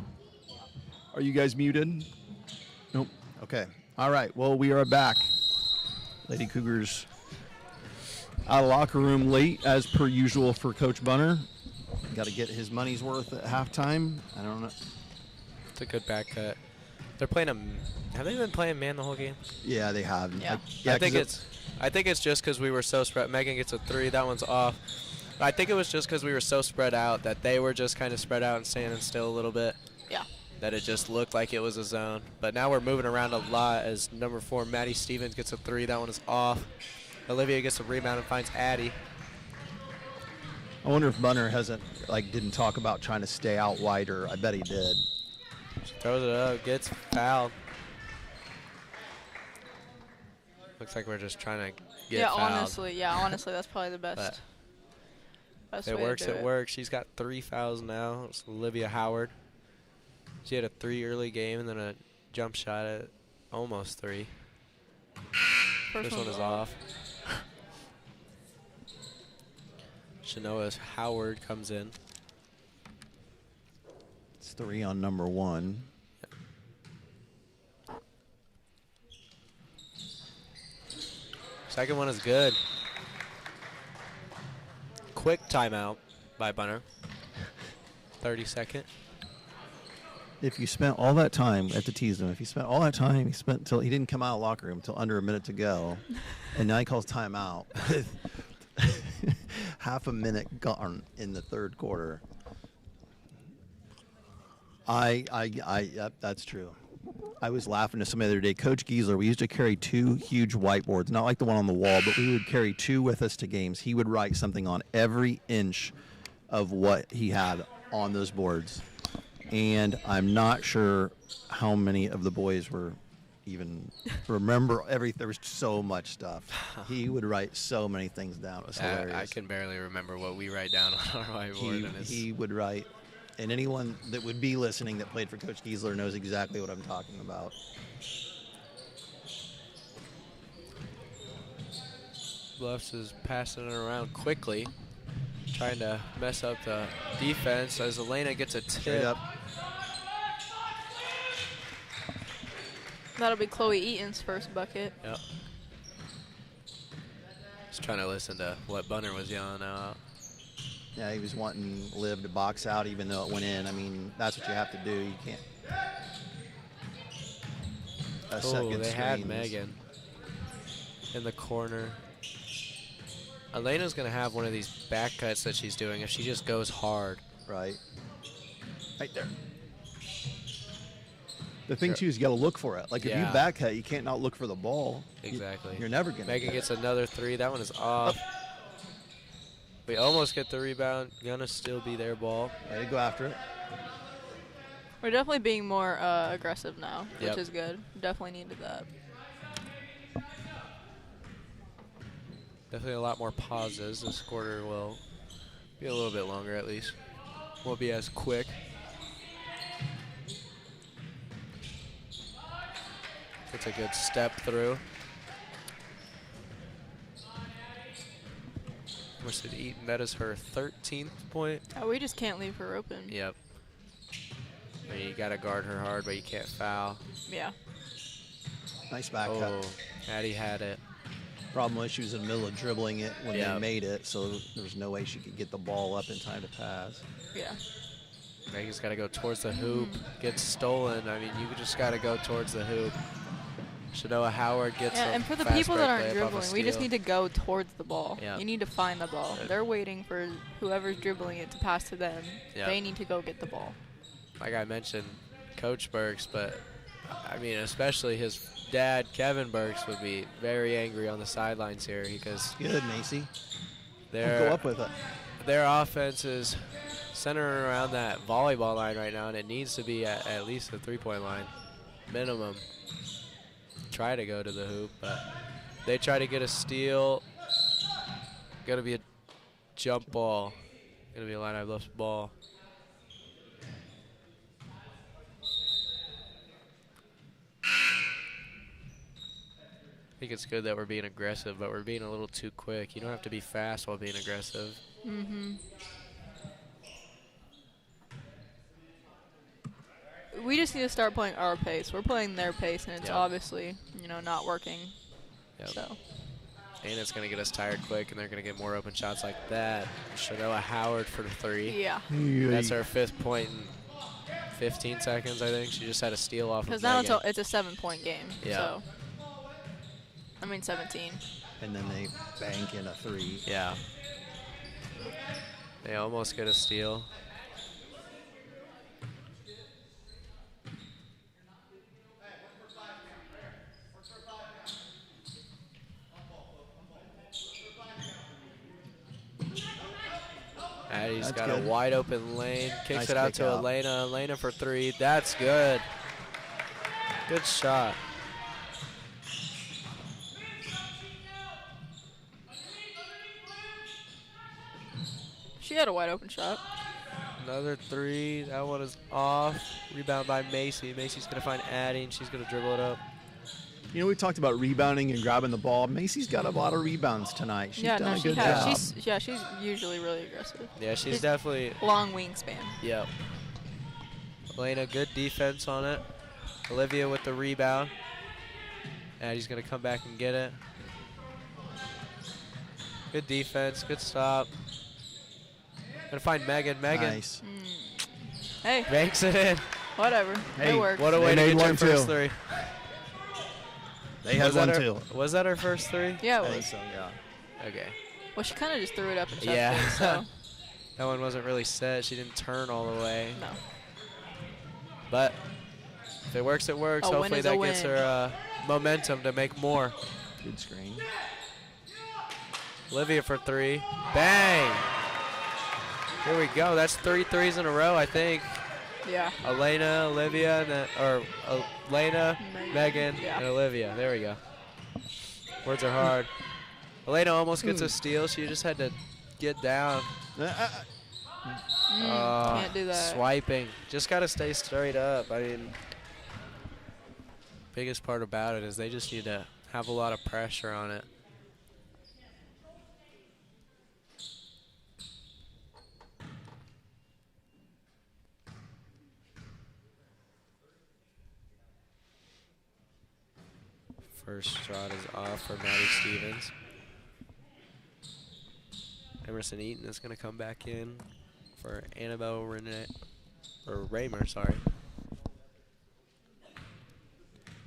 Are you guys muted? Nope. Okay. All right. Well, we are back. Lady Cougars out of locker room late, as per usual for Coach Bunner. Got to get his money's worth at halftime. I don't know. It's a good back cut. They're playing have they been playing man the whole game? Yeah, they have. Yeah. I think it's just because we were so spread. Megan gets a 3. That one's off. I think it was just because we were so spread out that they were just kind of spread out and standing still a little bit. Yeah. That it just looked like it was a zone. But now we're moving around a lot as number 4, Maddie Stevens, gets a 3. That one is off. Olivia gets a rebound and finds Addie. I wonder if Bunner didn't talk about trying to stay out wider. I bet he did. She throws it up, gets fouled. Looks like we're just trying to get fouled. Honestly, that's probably the best. If it works, it works. She's got 3 fouls now. It's Olivia Howard. She had a 3 early game and then a jump shot at almost 3. First one is off. Shanoa Howard comes in. It's 3 on number 1. Second one is good. Quick timeout by Bunner. 30-second. If you spent all that time at the tease him, if you spent all that time, till he didn't come out of the locker room till under a minute to go, and now he calls timeout with half a minute gone in the third quarter. That's true. I was laughing to somebody the other day. Coach Giesler, we used to carry 2 huge whiteboards, not like the one on the wall, but we would carry 2 with us to games. He would write something on every inch of what he had on those boards. And I'm not sure how many of the boys were even remember everything. There was so much stuff. He would write so many things down. It was hilarious. I can barely remember what we write down on our whiteboard. He would write, and anyone that would be listening that played for Coach Giesler knows exactly what I'm talking about. Bluffs is passing it around quickly, trying to mess up the defense as Elena gets a tip. That'll be Chloe Eaton's first bucket. Yep. Just trying to listen to what Bunner was yelling out. Yeah, he was wanting Liv to box out even though it went in. I mean, that's what you have to do. You can't. They had Megan in the corner. Elena's going to have one of these back cuts that she's doing if she just goes hard. Right. Right there. The thing, too, is you got to look for it. Like, if you back cut, you can't not look for the ball. Exactly. You're never going to. Megan gets another 3. That one is off. We almost get the rebound. Gonna still be their ball. Ready to go after it. We're definitely being more aggressive now, which is good. Definitely needed that. Definitely a lot more pauses. This quarter will be a little bit longer at least. Won't be as quick. It's a good step through. Merced Eaton, that is her 13th point. Oh, we just can't leave her open. Yep. I mean, you got to guard her hard, but you can't foul. Yeah. Nice back cut. Addie had it. Problem was she was in the middle of dribbling it when they made it, so there was no way she could get the ball up in time to pass. Yeah. Megan's got to go towards the hoop. Gets stolen. I mean, you just got to go towards the hoop. Shanoa Howard gets and for the people that aren't dribbling, we just need to go towards the ball. Yep. You need to find the ball. They're waiting for whoever's dribbling it to pass to them. Yep. They need to go get the ball. Like I mentioned, Coach Burks, but I mean, especially his dad, Kevin Burks, would be very angry on the sidelines here because good, Macy. Go up with it. Their offense is centering around that volleyball line right now, and it needs to be at least the 3-point line, minimum. Try to go to the hoop, but they try to get a steal. Got to be a jump ball. Going to be a Illini Bluffs ball. I think it's good that we're being aggressive, but we're being a little too quick. You don't have to be fast while being aggressive. Mm-hmm. we just need to start playing our pace. We're playing their pace, and it's obviously, you know, not working. Yep. So. And it's going to get us tired quick, and they're going to get more open shots like that. Shanoa Howard for 3. Yeah. That's our 5th point in 15 seconds, I think. She just had a steal off of Because now Megan. it's a 7-point game. Yeah. So. I mean 17. And then they bank in a 3. Yeah. They almost get a steal. Addie's got a wide open lane, kicks it out to Elena. Elena for 3. That's good. Good shot. She had a wide open shot. Another 3. That one is off. Rebound by Macy. Macy's going to find Addie, and she's going to dribble it up. You know, we talked about rebounding and grabbing the ball. Macy's got a lot of rebounds tonight. She's done a good job. She's usually really aggressive. Yeah, she's definitely long wingspan. Yep. Elena, good defense on it. Olivia with the rebound. Addie's going to come back and get it. Good defense, good stop. Gonna find Megan. Megan. Nice. Hey. Makes it in. Whatever. Hey, it works. What a way to get your first 3. They had one too. Was that her first 3? Yeah, it I think was. so, yeah. Okay. Well, she kind of just threw it up and chucked Yeah. it, so. That one wasn't really set. She didn't turn all the way. No. But if it works, it works. Hopefully that gets her momentum to make more. Good screen. Olivia for 3. Bang! Here we go. That's 3 threes in a row, I think. Yeah. Elena, Olivia, and then, or Elena, Megan, yeah. and Olivia. There we go. Words are hard. Elena almost gets a steal. She just had to get down. Can't do that. Swiping. Just got to stay straight up. I mean, biggest part about it is they just need to have a lot of pressure on it. First shot is off for Maddie Stevens. Emerson Eaton is going to come back in for Annabelle Raymer, sorry.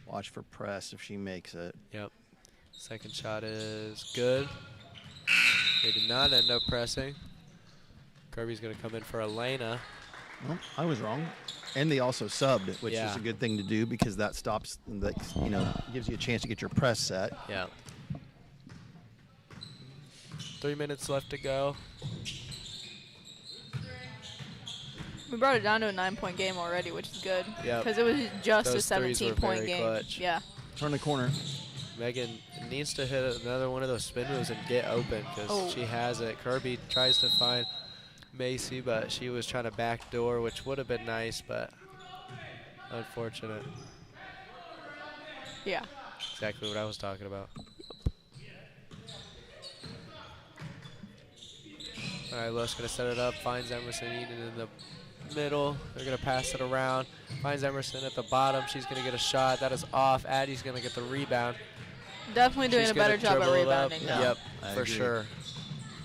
Watch for press if she makes it. Yep. Second shot is good. They did not end up pressing. Kirby's going to come in for Elena. Well, I was wrong. And they also subbed, which is a good thing to do because that stops, you know, gives you a chance to get your press set. Yeah. 3 minutes left to go. We brought it down to a 9-point game already, which is good. Yeah. Because it was just Those a 17-point game. Clutch. Yeah. Turn the corner. Megan needs to hit another one of those spin moves and get open because she has it. Kirby tries to find Macy, but she was trying to backdoor, which would have been nice, but unfortunate. Yeah. Exactly what I was talking about. All right, Lowe's going to set it up, finds Emerson Eden in the middle. They're going to pass it around. Finds Emerson at the bottom. She's going to get a shot. That is off. Addie's going to get the rebound. Definitely doing a better job at rebounding. Yep, I for agree. sure.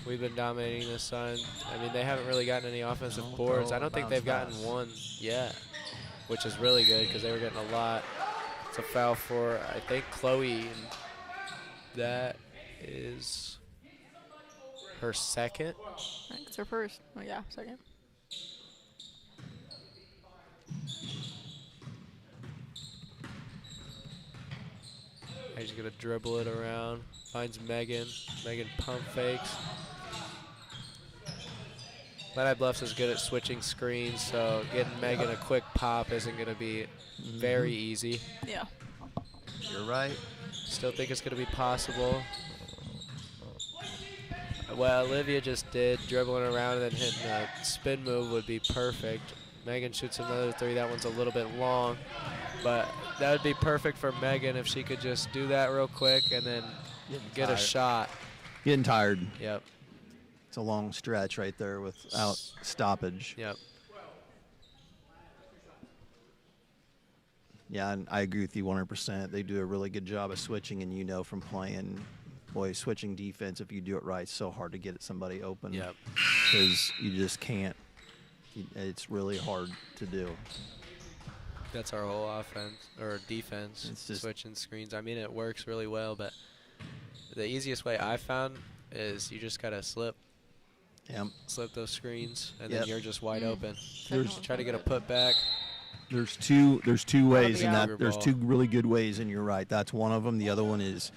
We've been dominating this side. I mean, they haven't really gotten any offensive boards. I don't think they've gotten one yet, which is really good because they were getting a lot. It's a foul for, I think, Chloe. And that is her second. I think it's her first. Oh, yeah, second. He's going to dribble it around. Finds Megan. Megan pump fakes. Lehigh Bluffs is good at switching screens, so getting Megan a quick pop isn't going to be very easy. Yeah. You're right. Still think it's going to be possible. Well, Olivia just did, dribbling around and then hitting a spin move would be perfect. Megan shoots another 3. That one's a little bit long, but that would be perfect for Megan if she could just do that real quick and then get a shot. Getting tired. Yep. It's a long stretch right there without stoppage. Yep. Yeah, and I agree with you 100%. They do a really good job of switching, and you know from playing, boy, switching defense, if you do it right, it's so hard to get somebody open. Yep. Because you just can't. It's really hard to do. That's our whole offense or defense. It's just switching screens. I mean, it works really well, but the easiest way I found is you just gotta slip those screens, and then you're just wide open. Try to get a putback. There's two ways in that. Cougar There's ball. two really good ways, and you're right. That's one of them. The other one is,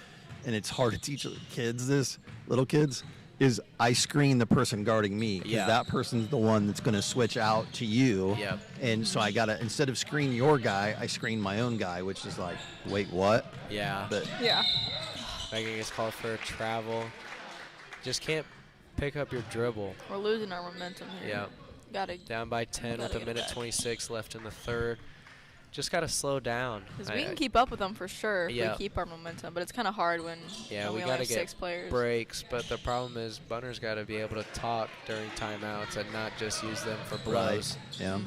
and it's hard to teach kids this, little kids, is I screen the person guarding me because Yeah. that person's the one that's going to switch out to you. Yep. And so I gotta, instead of screen your guy, I screen my own guy, which is like, wait, what? Yeah. But Yeah. Megan gets called for a travel. Just can't pick up your dribble. We're losing our momentum here. Yeah. Gotta. Down by 10 with Gotta a get minute back. 26 left in the third. Just got to slow down. Because we can keep up with them for sure if Yeah. we keep our momentum, but it's kind of hard when Yeah, when we only got to have get 6 players. breaks, but the problem is Bunner's got to be able to talk during timeouts and not just use them for blows. yeah.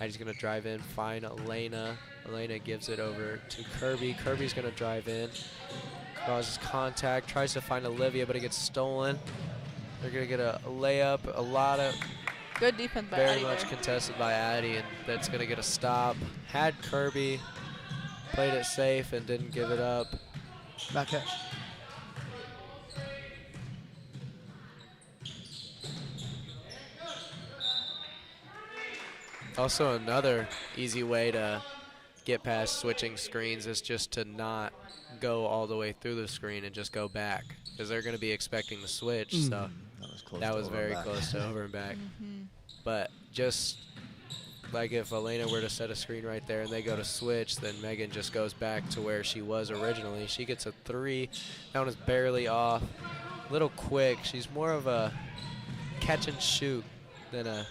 He's going to drive in, find Elena. Elena gives it over to Kirby. Kirby's going to drive in, causes contact, tries to find Olivia, but it gets stolen. They're going to get a layup, a lot of Good defense by very Addie much there. contested by Addie, and that's going to get a stop. Had Kirby, played it safe and didn't give it up. Back catch. Also, another easy way to get past switching screens is just to not go all the way through the screen and just go back, because they're going to be expecting the switch. So That was close. that to was over very and back. close to over and back. But just like if Elena were to set a screen right there and they go to switch, then Megan just goes back to where she was originally. She gets a 3. That one is barely off. Little quick. She's more of a catch and shoot than a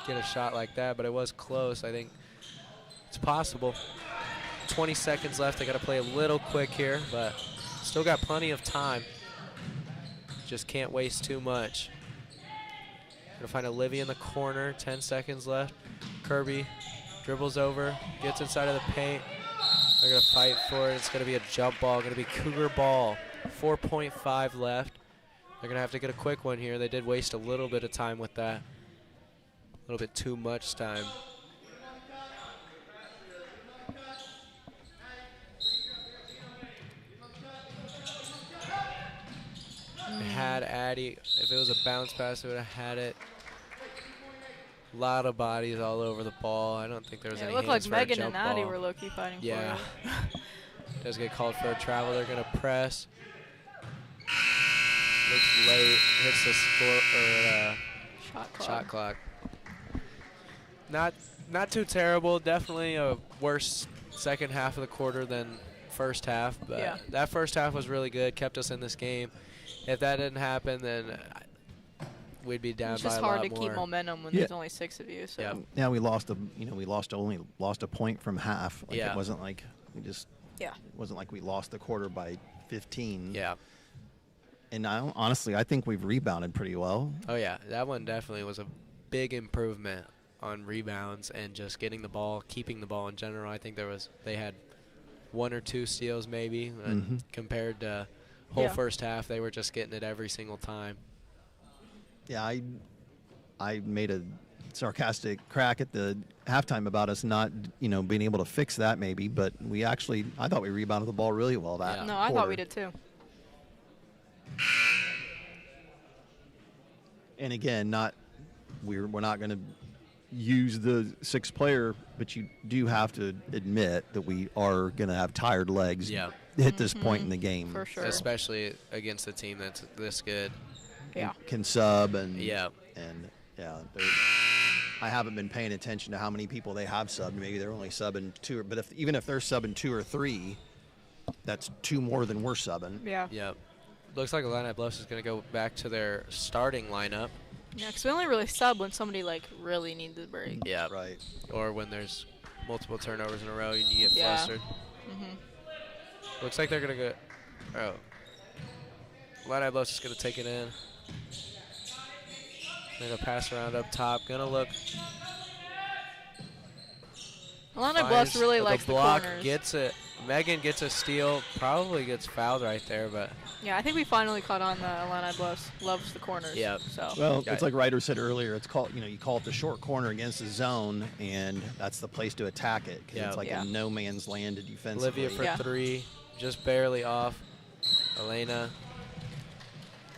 get a shot like that, but it was close. I think it's possible. 20 seconds left. They got to play a little quick here, but still got plenty of time. Just can't waste too much. Gonna find Olivia in the corner. 10 seconds left. Kirby dribbles over, gets inside of the paint. They're gonna fight for it. It's gonna be a jump ball. Gonna be Cougar ball. 4.5 left. They're gonna have to get a quick one here. They did waste a little bit of time with that. A little bit too much time. Had Addie, if it was a bounce pass, it would have had it. A lot of bodies all over the ball. I don't think there was Yeah, it any looked hands like for a Megan jump and Addie ball. were low-key fighting Yeah. for it. Does get called for a travel. They're going to press. Looks late. Hits the score or shot clock. Not too terrible. Definitely a worse second half of the quarter than first half. But Yeah. that first half was really good. Kept us in this game. If that didn't happen, then we'd be down It's by just a hard lot to keep more. momentum when Yeah. there's only 6 of you. So Yep. Yeah, we lost only lost a point from half. Like Yeah. It wasn't like we just. Yeah. It wasn't like we lost the quarter by 15. Yeah. And honestly, I think we've rebounded pretty well. Oh, yeah. That one definitely was a big improvement on rebounds and just getting the ball, keeping the ball in general. I think they had 1 or 2 steals maybe, and compared to whole first half, they were just getting it every single time. Yeah, I made a sarcastic crack at the halftime about us not, being able to fix that maybe, but I thought we rebounded the ball really well that Yeah. No, I thought quarter. we did too. And again, we're not going to use the 6th player, but you do have to admit that we are going to have tired legs Yeah. at this point in the game. For sure. Especially against a team that's this good. Yeah. Can sub and Yeah. I haven't been paying attention to how many people they have subbed. Maybe they're only subbing 2, but even if they're subbing 2 or 3, that's 2 more than we're subbing. Yeah. Yep. Looks like Illini Bluff is going to go back to their starting lineup. Yeah, because we only really sub when somebody really needs the break. Yeah. Right. Or when there's multiple turnovers in a row and you get Yeah. flustered. Looks like they're going to go. Oh. Illini Bluff is going to take it in. They're going to pass around up top. Going to look. Illini Bluffs really likes the block, corners. gets it. Megan gets a steal, probably gets fouled right there, but Yeah, I think we finally caught on the Illini Bluffs loves the corners. Yep. So. Well, it's like Ryder said earlier. It's called, you call it the short corner against the zone, and that's the place to attack it because it's like a no man's land defensively. Olivia for 3, just barely off. Elena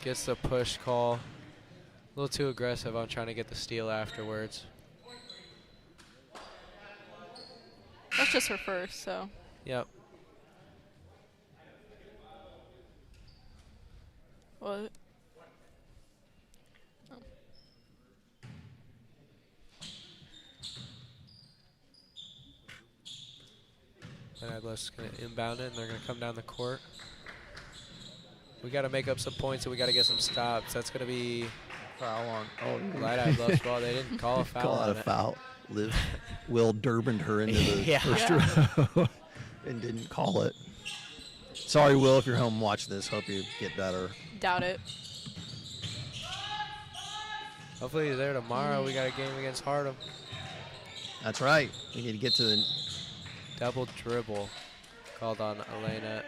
gets the push call. A little too aggressive on trying to get the steal afterwards. That's just her first, so. Yep. What? Oh. And Adler's going to inbound it, and they're going to come down the court. We got to make up some points, and we got to get some stops. That's going to be Foul on. Light Eye Bluff's ball. They didn't call a foul. Call out on a it. foul. Will Durbined her into the first row and didn't call it. Sorry, Will, if you're home watching this. Hope you get better. Doubt it. Hopefully you're there tomorrow. We got a game against Hardham. That's right. We need to get to the Double dribble called on Elena.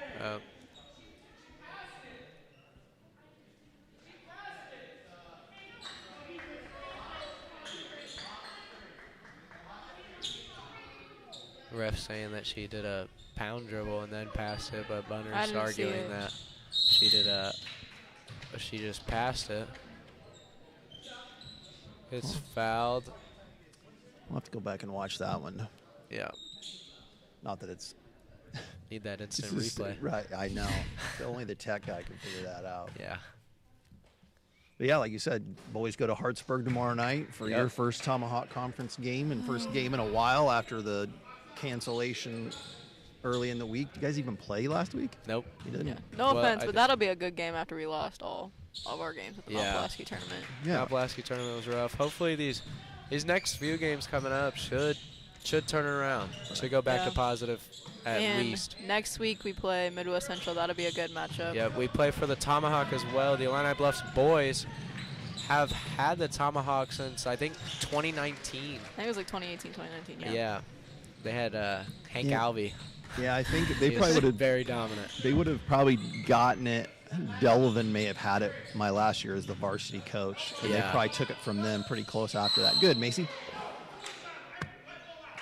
Ref saying that she did a pound dribble and then passed it, but Bunner's arguing that she did she just passed it. It's fouled. We'll have to go back and watch that one. Yeah. Not that it's Need that instant it's just, replay. Right, I know. Only the tech guy can figure that out. Yeah. But yeah, like you said, boys go to Hartsburg tomorrow night for your first Tomahawk Conference game and first game in a while after the cancellation early in the week. Did you guys even play last week? Nope. You didn't? Yeah. No offense, but that'll be a good game after we lost all of our games at the Mount Pulaski tournament. Yeah. Mount Pulaski tournament was rough. Hopefully these next few games coming up should turn it around. Should go back to positive at least. Next week we play Midwest Central. That'll be a good matchup. Yeah, we play for the Tomahawk as well. The Illini Bluffs boys have had the Tomahawk since, I think, 2019. I think it was like 2018, 2019, Yeah. They had Hank Alvey. Yeah, I think they probably would have very dominant. They would have probably gotten it. Delavan may have had it my last year as the varsity coach. And they probably took it from them pretty close after that. Good, Macy.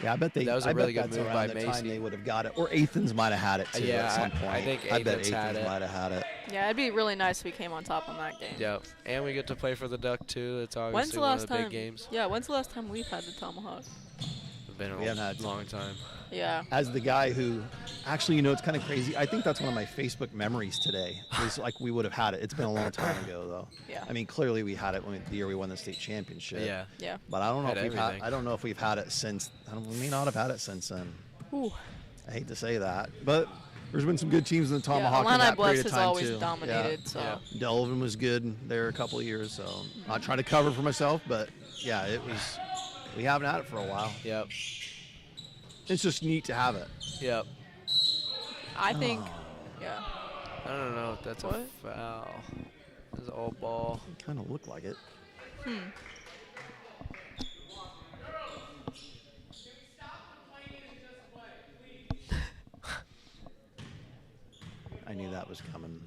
Yeah, I bet they. That was a really good move by the Macy. time they would have got it, or Athens might have had it too at some point. I think I bet Athens had Athens it. might have had it. Yeah, it'd be really nice if we came on top on that game. Yep, and we get to play for the Duck too. It's obviously When's the one last of the time? big games. Yeah, when's the last time we've had the Tomahawk? It's been We haven't a had long time. Yeah. As the guy who, actually, it's kind of crazy. I think that's one of my Facebook memories today. Is like we would have had it. It's been a long time ago though. Yeah. I mean, clearly we had it the year we won the state championship. Yeah. Yeah. But I don't know Had if we've everything. I don't know if we've had it since. We may not have had it since then. Ooh. I hate to say that, but there's been some good teams in the Tomahawk in Illini that Bluffs period of has time always too. dominated. So. Yeah. Delavan was good there a couple of years, so not trying to cover for myself, but yeah, it was. We haven't had it for a while. Yep. It's just neat to have it. Yep. I think. Yeah. I don't know if that's a foul. It's an old ball. It kind of looked like it. I knew that was coming.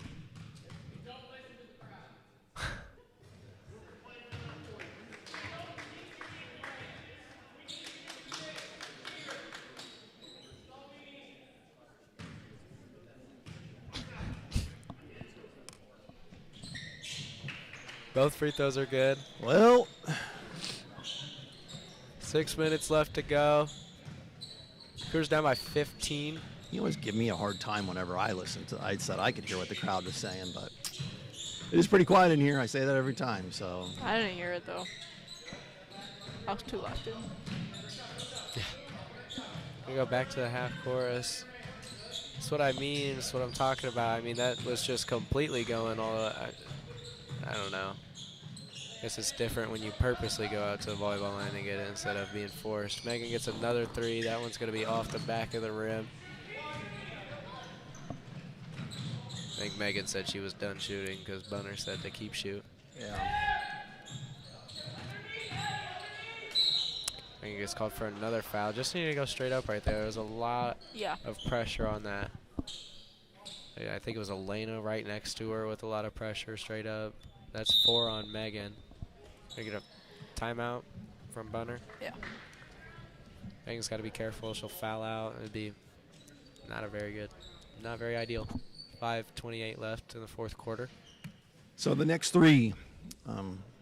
Both free throws are good. Well, 6 minutes left to go. Cougars down by 15. you always give me a hard time whenever I listen to. I said I could hear what the crowd was saying, but it is pretty quiet in here. I say that every time. So I didn't hear it though. I was too locked in. We go back to the half chorus. That's what I mean. That's what I'm talking about. I mean, that was just completely going all. I don't know. I guess it's different when you purposely go out to the volleyball line and get it instead of being forced. Megan gets another three. That one's going to be off the back of the rim. I think Megan said she was done shooting because Bunner said to keep shoot. yeah. Megan gets called for another foul. Just needed to go straight up right there. There was a lot of pressure on that. Yeah, I think it was Elena right next to her with a lot of pressure straight up. That's 4 on Megan. We get a timeout from Bunner. Yeah. Megan's got to be careful. She'll foul out. It'd be not very ideal. 5:28 left in the fourth quarter. So the next 3,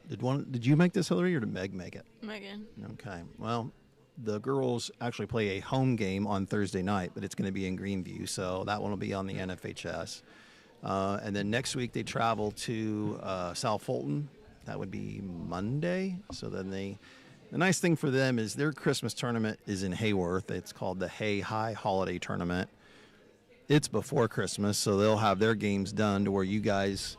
did you make this, Hillary, or did Meg make it? Megan. Okay. Well, the girls actually play a home game on Thursday night, but it's going to be in Greenview, so that one will be on the NFHS. And then next week they travel to South Fulton. That would be Monday. So then the nice thing for them is their Christmas tournament is in Hayworth. It's called the Hay High Holiday Tournament. It's before Christmas, so they'll have their games done to where you guys,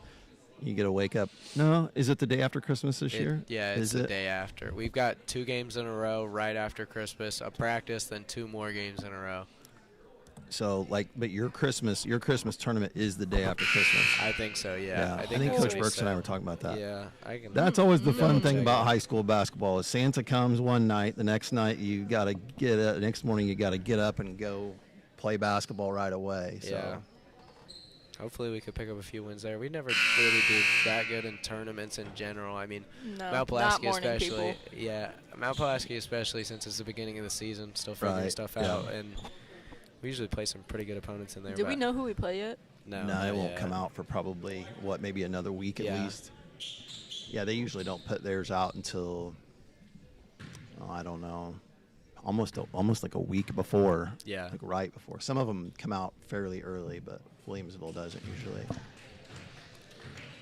you get to wake up. No, is it the day after Christmas this year? Yeah, it's the day after. We've got 2 games in a row right after Christmas, a practice, then 2 more games in a row. So, but your Christmas tournament is the day after Christmas. I think so, yeah. I think Coach Burks and I were talking about that. Yeah. That's always the fun thing about high school basketball is Santa comes one night, the next night you got to get up, the next morning you got to get up and go play basketball right away. So. Yeah. Hopefully we could pick up a few wins there. We never really do that good in tournaments in general. I mean, Mount Pulaski especially. Yeah, Mount Pulaski especially since it's the beginning of the season, still figuring stuff out. And we usually play some pretty good opponents in there. Do we know who we play yet? No, it won't come out for probably, maybe another week at least. Yeah, they usually don't put theirs out until, I don't know, almost like a week before. Yeah. Like right before. Some of them come out fairly early, but Williamsville doesn't usually.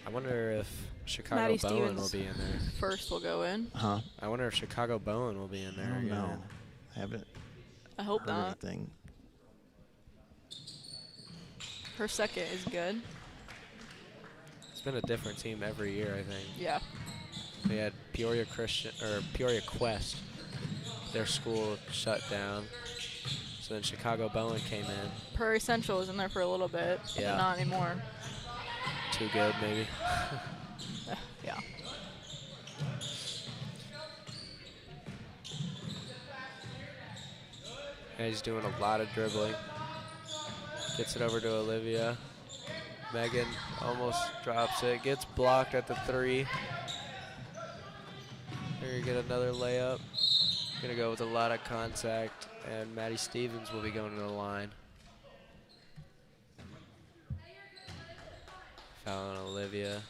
I wonder if Chicago Maddie Bowen Stevens will be in there. First will go in. Huh? I wonder if Chicago Bowen will be in there. I don't again. know. I haven't I hope heard not. anything. Her second is good. It's been a different team every year, I think. Yeah. They had Peoria Quest. Their school shut down. So then Chicago Bowen came in. Prairie Central was in there for a little bit, but not anymore. Too good, maybe. Yeah. And he's doing a lot of dribbling. Gets it over to Olivia. Megan almost drops it. Gets blocked at the 3. Here you get another layup. Gonna go with a lot of contact, and Maddie Stevens will be going to the line. Foul on Olivia.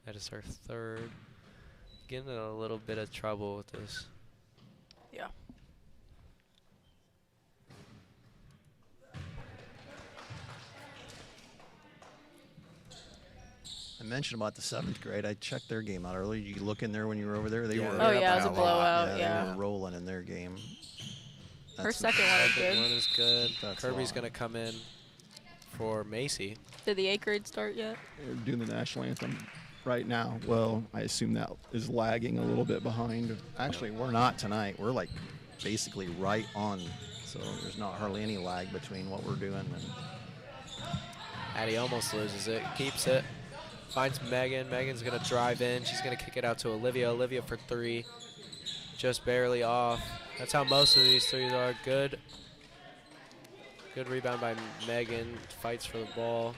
That is her 3rd. Getting in a little bit of trouble with this. Yeah. I mentioned about the 7th grade. I checked their game out earlier. Did you look in there when you were over there? They were. Oh, yeah, it was a blowout. They were rolling in their game. Her second one is Second good. one is good. That's Kirby's long. going to come in for Macy. Did the 8th grade start yet? They're doing the national anthem right now. Well, I assume that is lagging a little bit behind. Actually, we're not tonight. We're like basically right on. So there's not hardly any lag between what we're doing. And Addie almost loses it. Keeps it. Finds Megan. Megan's going to drive in. She's going to kick it out to Olivia. Olivia for 3. Just barely off. That's how most of these threes are. Good rebound by Megan. Fights for the ball.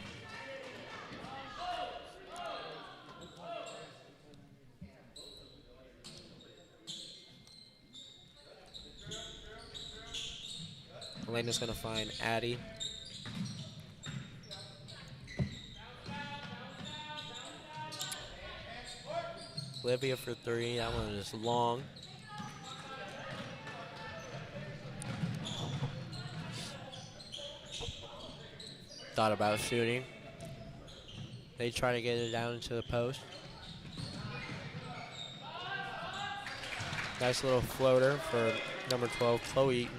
Elena's going to find Addie. Olivia for 3. That one is long. Thought about shooting. They try to get it down into the post. Nice little floater for number 12, Chloe Eaton.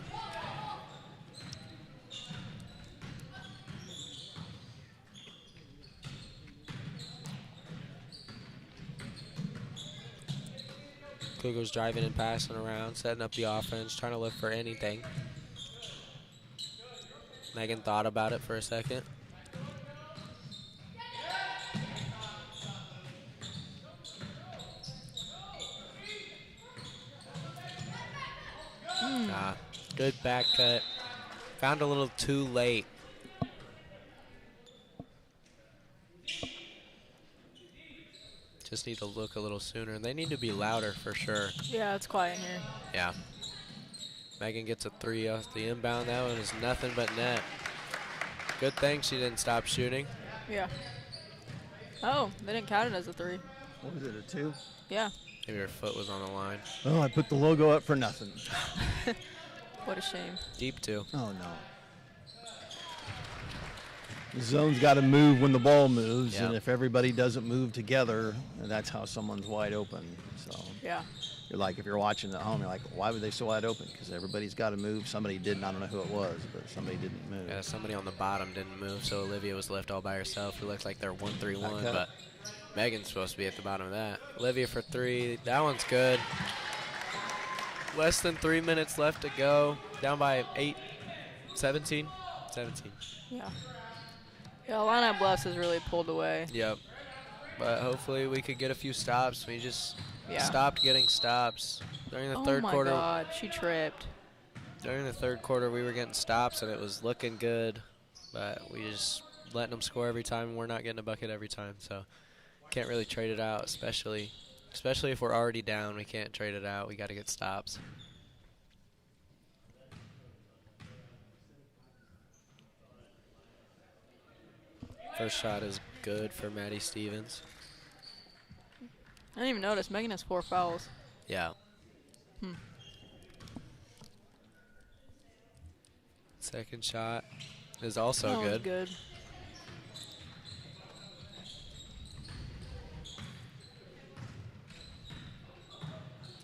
Cougar's driving and passing around, setting up the offense, trying to look for anything. Megan thought about it for a second. Good back cut. Found a little too late. Just need to look a little sooner. They need to be louder for sure. Yeah, it's quiet in here. Yeah. Megan gets a 3 off the inbound. That one is nothing but net. Good thing she didn't stop shooting. Yeah. Oh, they didn't count it as a 3. What was it, a 2? Yeah. Maybe her foot was on the line. Oh, I put the logo up for nothing. What a shame. Deep 2. Oh, no. The zone's got to move when the ball moves, Yeah. and if everybody doesn't move together, that's how someone's wide open. So Yeah. you're like, if you're watching at home, you're like, why were they so wide open? Because everybody's got to move. Somebody didn't. I don't know who it was, but somebody didn't move. Yeah, somebody on the bottom didn't move, so Olivia was left all by herself. It looks like they're 1-3-1, Okay. but Megan's supposed to be at the bottom of that. Olivia for 3. That one's good. Less than 3 minutes left to go. Down by 8, 17? 17. Yeah. Yeah, Illini Bluffs has really pulled away. Yep. But hopefully we could get a few stops. We just Yeah. stopped getting stops. During the third Oh my quarter, God, she tripped. during the third quarter, we were getting stops and it was looking good, but we just letting them score every time and we're not getting a bucket every time. So can't really trade it out, especially if we're already down. We can't trade it out. We got to get stops. First shot is good for Maddie Stevens. I didn't even notice. Megan has 4 fouls. Yeah. Hmm. Second shot is also That one's good. good.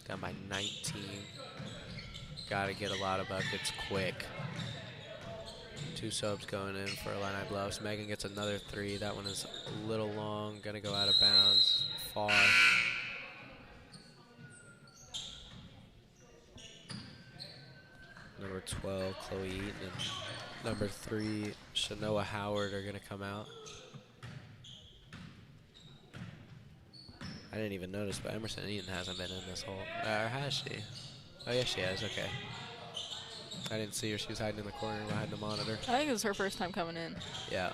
Down by 19. Got to get a lot of buckets quick. 2 subs going in for Illini Bluffs. Megan gets another 3. That one is a little long. Going to go out of bounds. Far. Number 12, Chloe Eaton, and number 3, Shanoa Howard are going to come out. I didn't even notice, but Emerson Eaton hasn't been in this whole. Or has she? Oh, yes, she has. Okay. I didn't see her. She was hiding in the corner behind the monitor. I think it was her first time coming in. Yeah.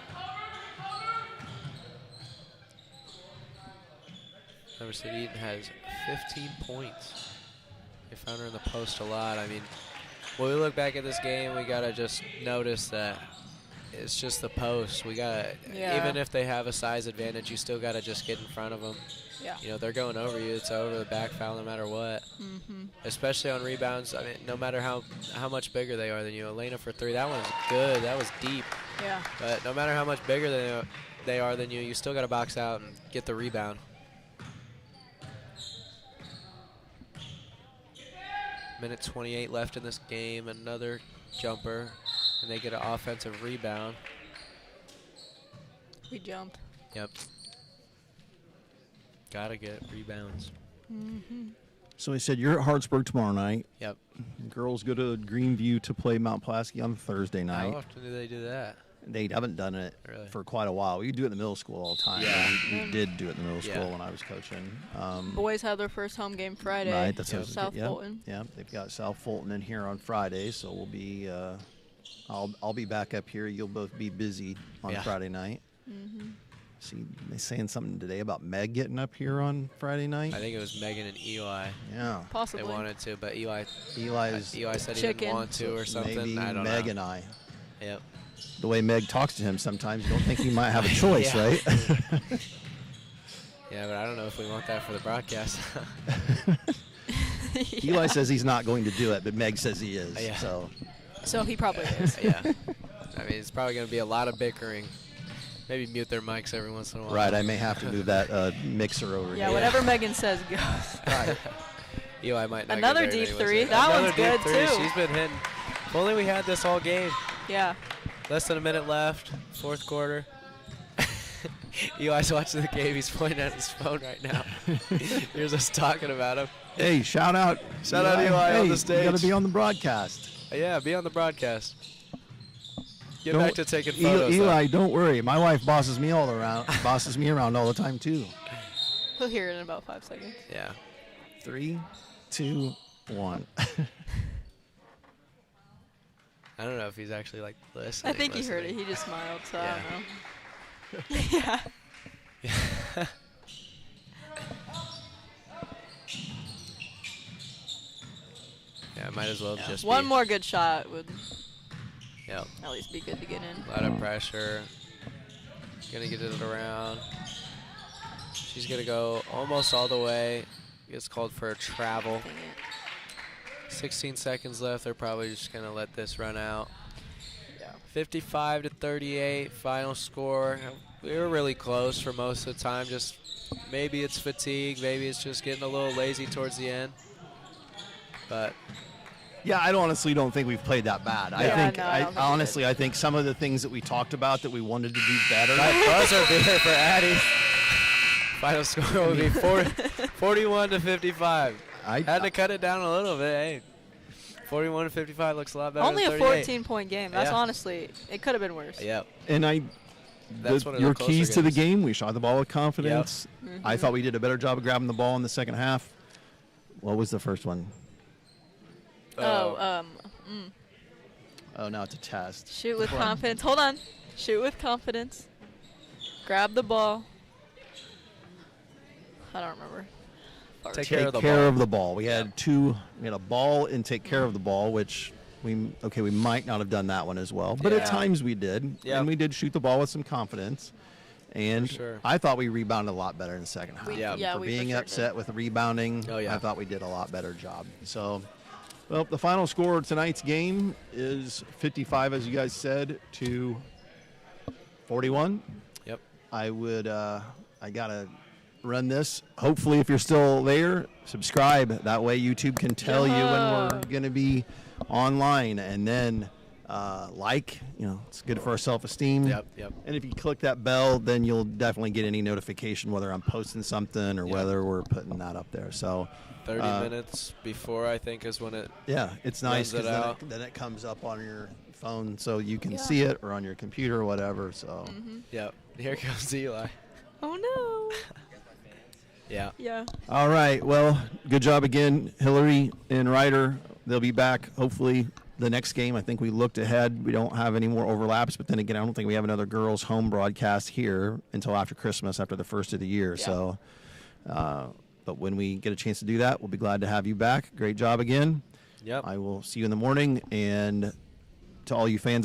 Emerson Eaton has 15 points. They found her in the post a lot. I mean, when we look back at this game, we got to just notice that it's just the post. We got to, Yeah. even if they have a size advantage, you still got to just get in front of them. Yeah. You know, they're going over you. It's over the back foul no matter what. Mm-hmm. Especially on rebounds. I mean, no matter how much bigger they are than you. Elena for 3, that one's good. That was deep. Yeah. But no matter how much bigger they are than you, you still got to box out and get the rebound. Minute 28 left in this game. Another jumper, and they get an offensive rebound. We jumped. Yep. Gotta get rebounds. Mm-hmm. So he said you're at Hartsburg tomorrow night. Yep. Girls go to Greenview to play Mount Pulaski on Thursday night. How often do they do that? They haven't done it Really? for quite a while. We do it in the middle school all the time. Yeah. We did do it in the middle Yeah. school when I was coaching. Boys have their first home game Friday. Right, that's Yep. South Fulton. Yeah, they've got South Fulton in here on Friday, so we'll be. I'll be back up here. You'll both be busy on Yeah. Friday night. Mm-hmm. See, they saying something today about Meg getting up here on Friday night. I think it was Megan and Eli. Yeah, They Possibly. wanted to, but Eli said he Chicken. didn't want to or something. maybe I don't Meg know. and I. Yep. The way Meg talks to him sometimes, you don't think he might have a choice, Yeah. right? Yeah, but I don't know if we want that for the broadcast. Eli says he's not going to do it, but Meg says he is. Yeah. So So he probably is. Yeah. I mean, it's probably going to be a lot of bickering. Maybe mute their mics every once in a while. right, I may have to move that mixer over Yeah, here. whatever Megan says goes. Right. Eli might not Another get there deep anyways. three. That Another one's deep good, three. too. She's been hitting. If only we had this all game. Yeah. Less than a minute left, fourth quarter. Eli's watching the game. He's pointing at his phone right now. Here's us talking about him. Hey, shout out Eli hey, on the stage. You got to be on the broadcast. Yeah, be on the broadcast. Get Don't- back to taking photos. Eli, don't worry. My wife bosses me around all the time too. He'll hear it in about 5 seconds. Yeah. 3, 2, 1. I don't know if he's actually like listening. I think he heard it. He just smiled, so Yeah. I don't know. Yeah. Yeah, might as well just One be, more good shot would Yep. at least be good to get in. A lot of pressure. Gonna get it around. She's gonna go almost all the way. Gets called for a travel. Dang it. 16 seconds left. They're probably just gonna let this run out. Yeah. 55-38, final score. We were really close for most of the time. Just maybe it's fatigue, maybe it's just getting a little lazy towards the end. But Yeah, I honestly don't think we've played that bad. Yeah, I think, no, I don't think we honestly, did. I think some of the things that we talked about that we wanted to do better. that buzzer beater for Addie. Final score will be 41-55. Had to cut it down a little bit. Hey, 41-55 looks a lot better. Only a than 38. 14-point game. That's Yeah. honestly, it could have been worse. Yep. And That's one of the your closer keys to the games. game, we shot the ball with confidence. Yep. I thought we did a better job of grabbing the ball in the second half. What was the first one? Oh, no, it's a test. Shoot with confidence. Hold on. Shoot with confidence. Grab the ball. I don't remember. Take Take care of the care ball. of the ball. We had we had a ball and take care of the ball, which we might not have done that one as well. But at Yeah. times we did. Yep. And we did shoot the ball with some confidence. And For sure. I thought we rebounded a lot better in the second half. Yeah. Yeah, For we being for sure upset with the rebounding, Oh, yeah. I thought we did a lot better job. So, well, the final score of tonight's game is 55, as you guys said, to 41. Yep. I got to run this. Hopefully, if you're still there, subscribe. That way YouTube can tell you when we're going to be online. And then it's good for our self-esteem. Yep. And if you click that bell, then you'll definitely get any notification whether I'm posting something or Yep. whether we're putting that up there. So 30 minutes before, I think, is when it. yeah, it's nice Runs it because out. then it comes up on your phone so you can Yeah. see it, or on your computer or whatever. So Yep. Here comes Eli. Oh, no. Yeah. Yeah. all right, well, good job again, Hillary and Ryder. They'll be back hopefully the next game. I think we looked ahead. We don't have any more overlaps, but then again, I don't think we have another girls home broadcast here until after Christmas, after the first of the year. Yeah. So but when we get a chance to do that, we'll be glad to have you back. Great job again. Yep. I will see you in the morning, and to all you fans out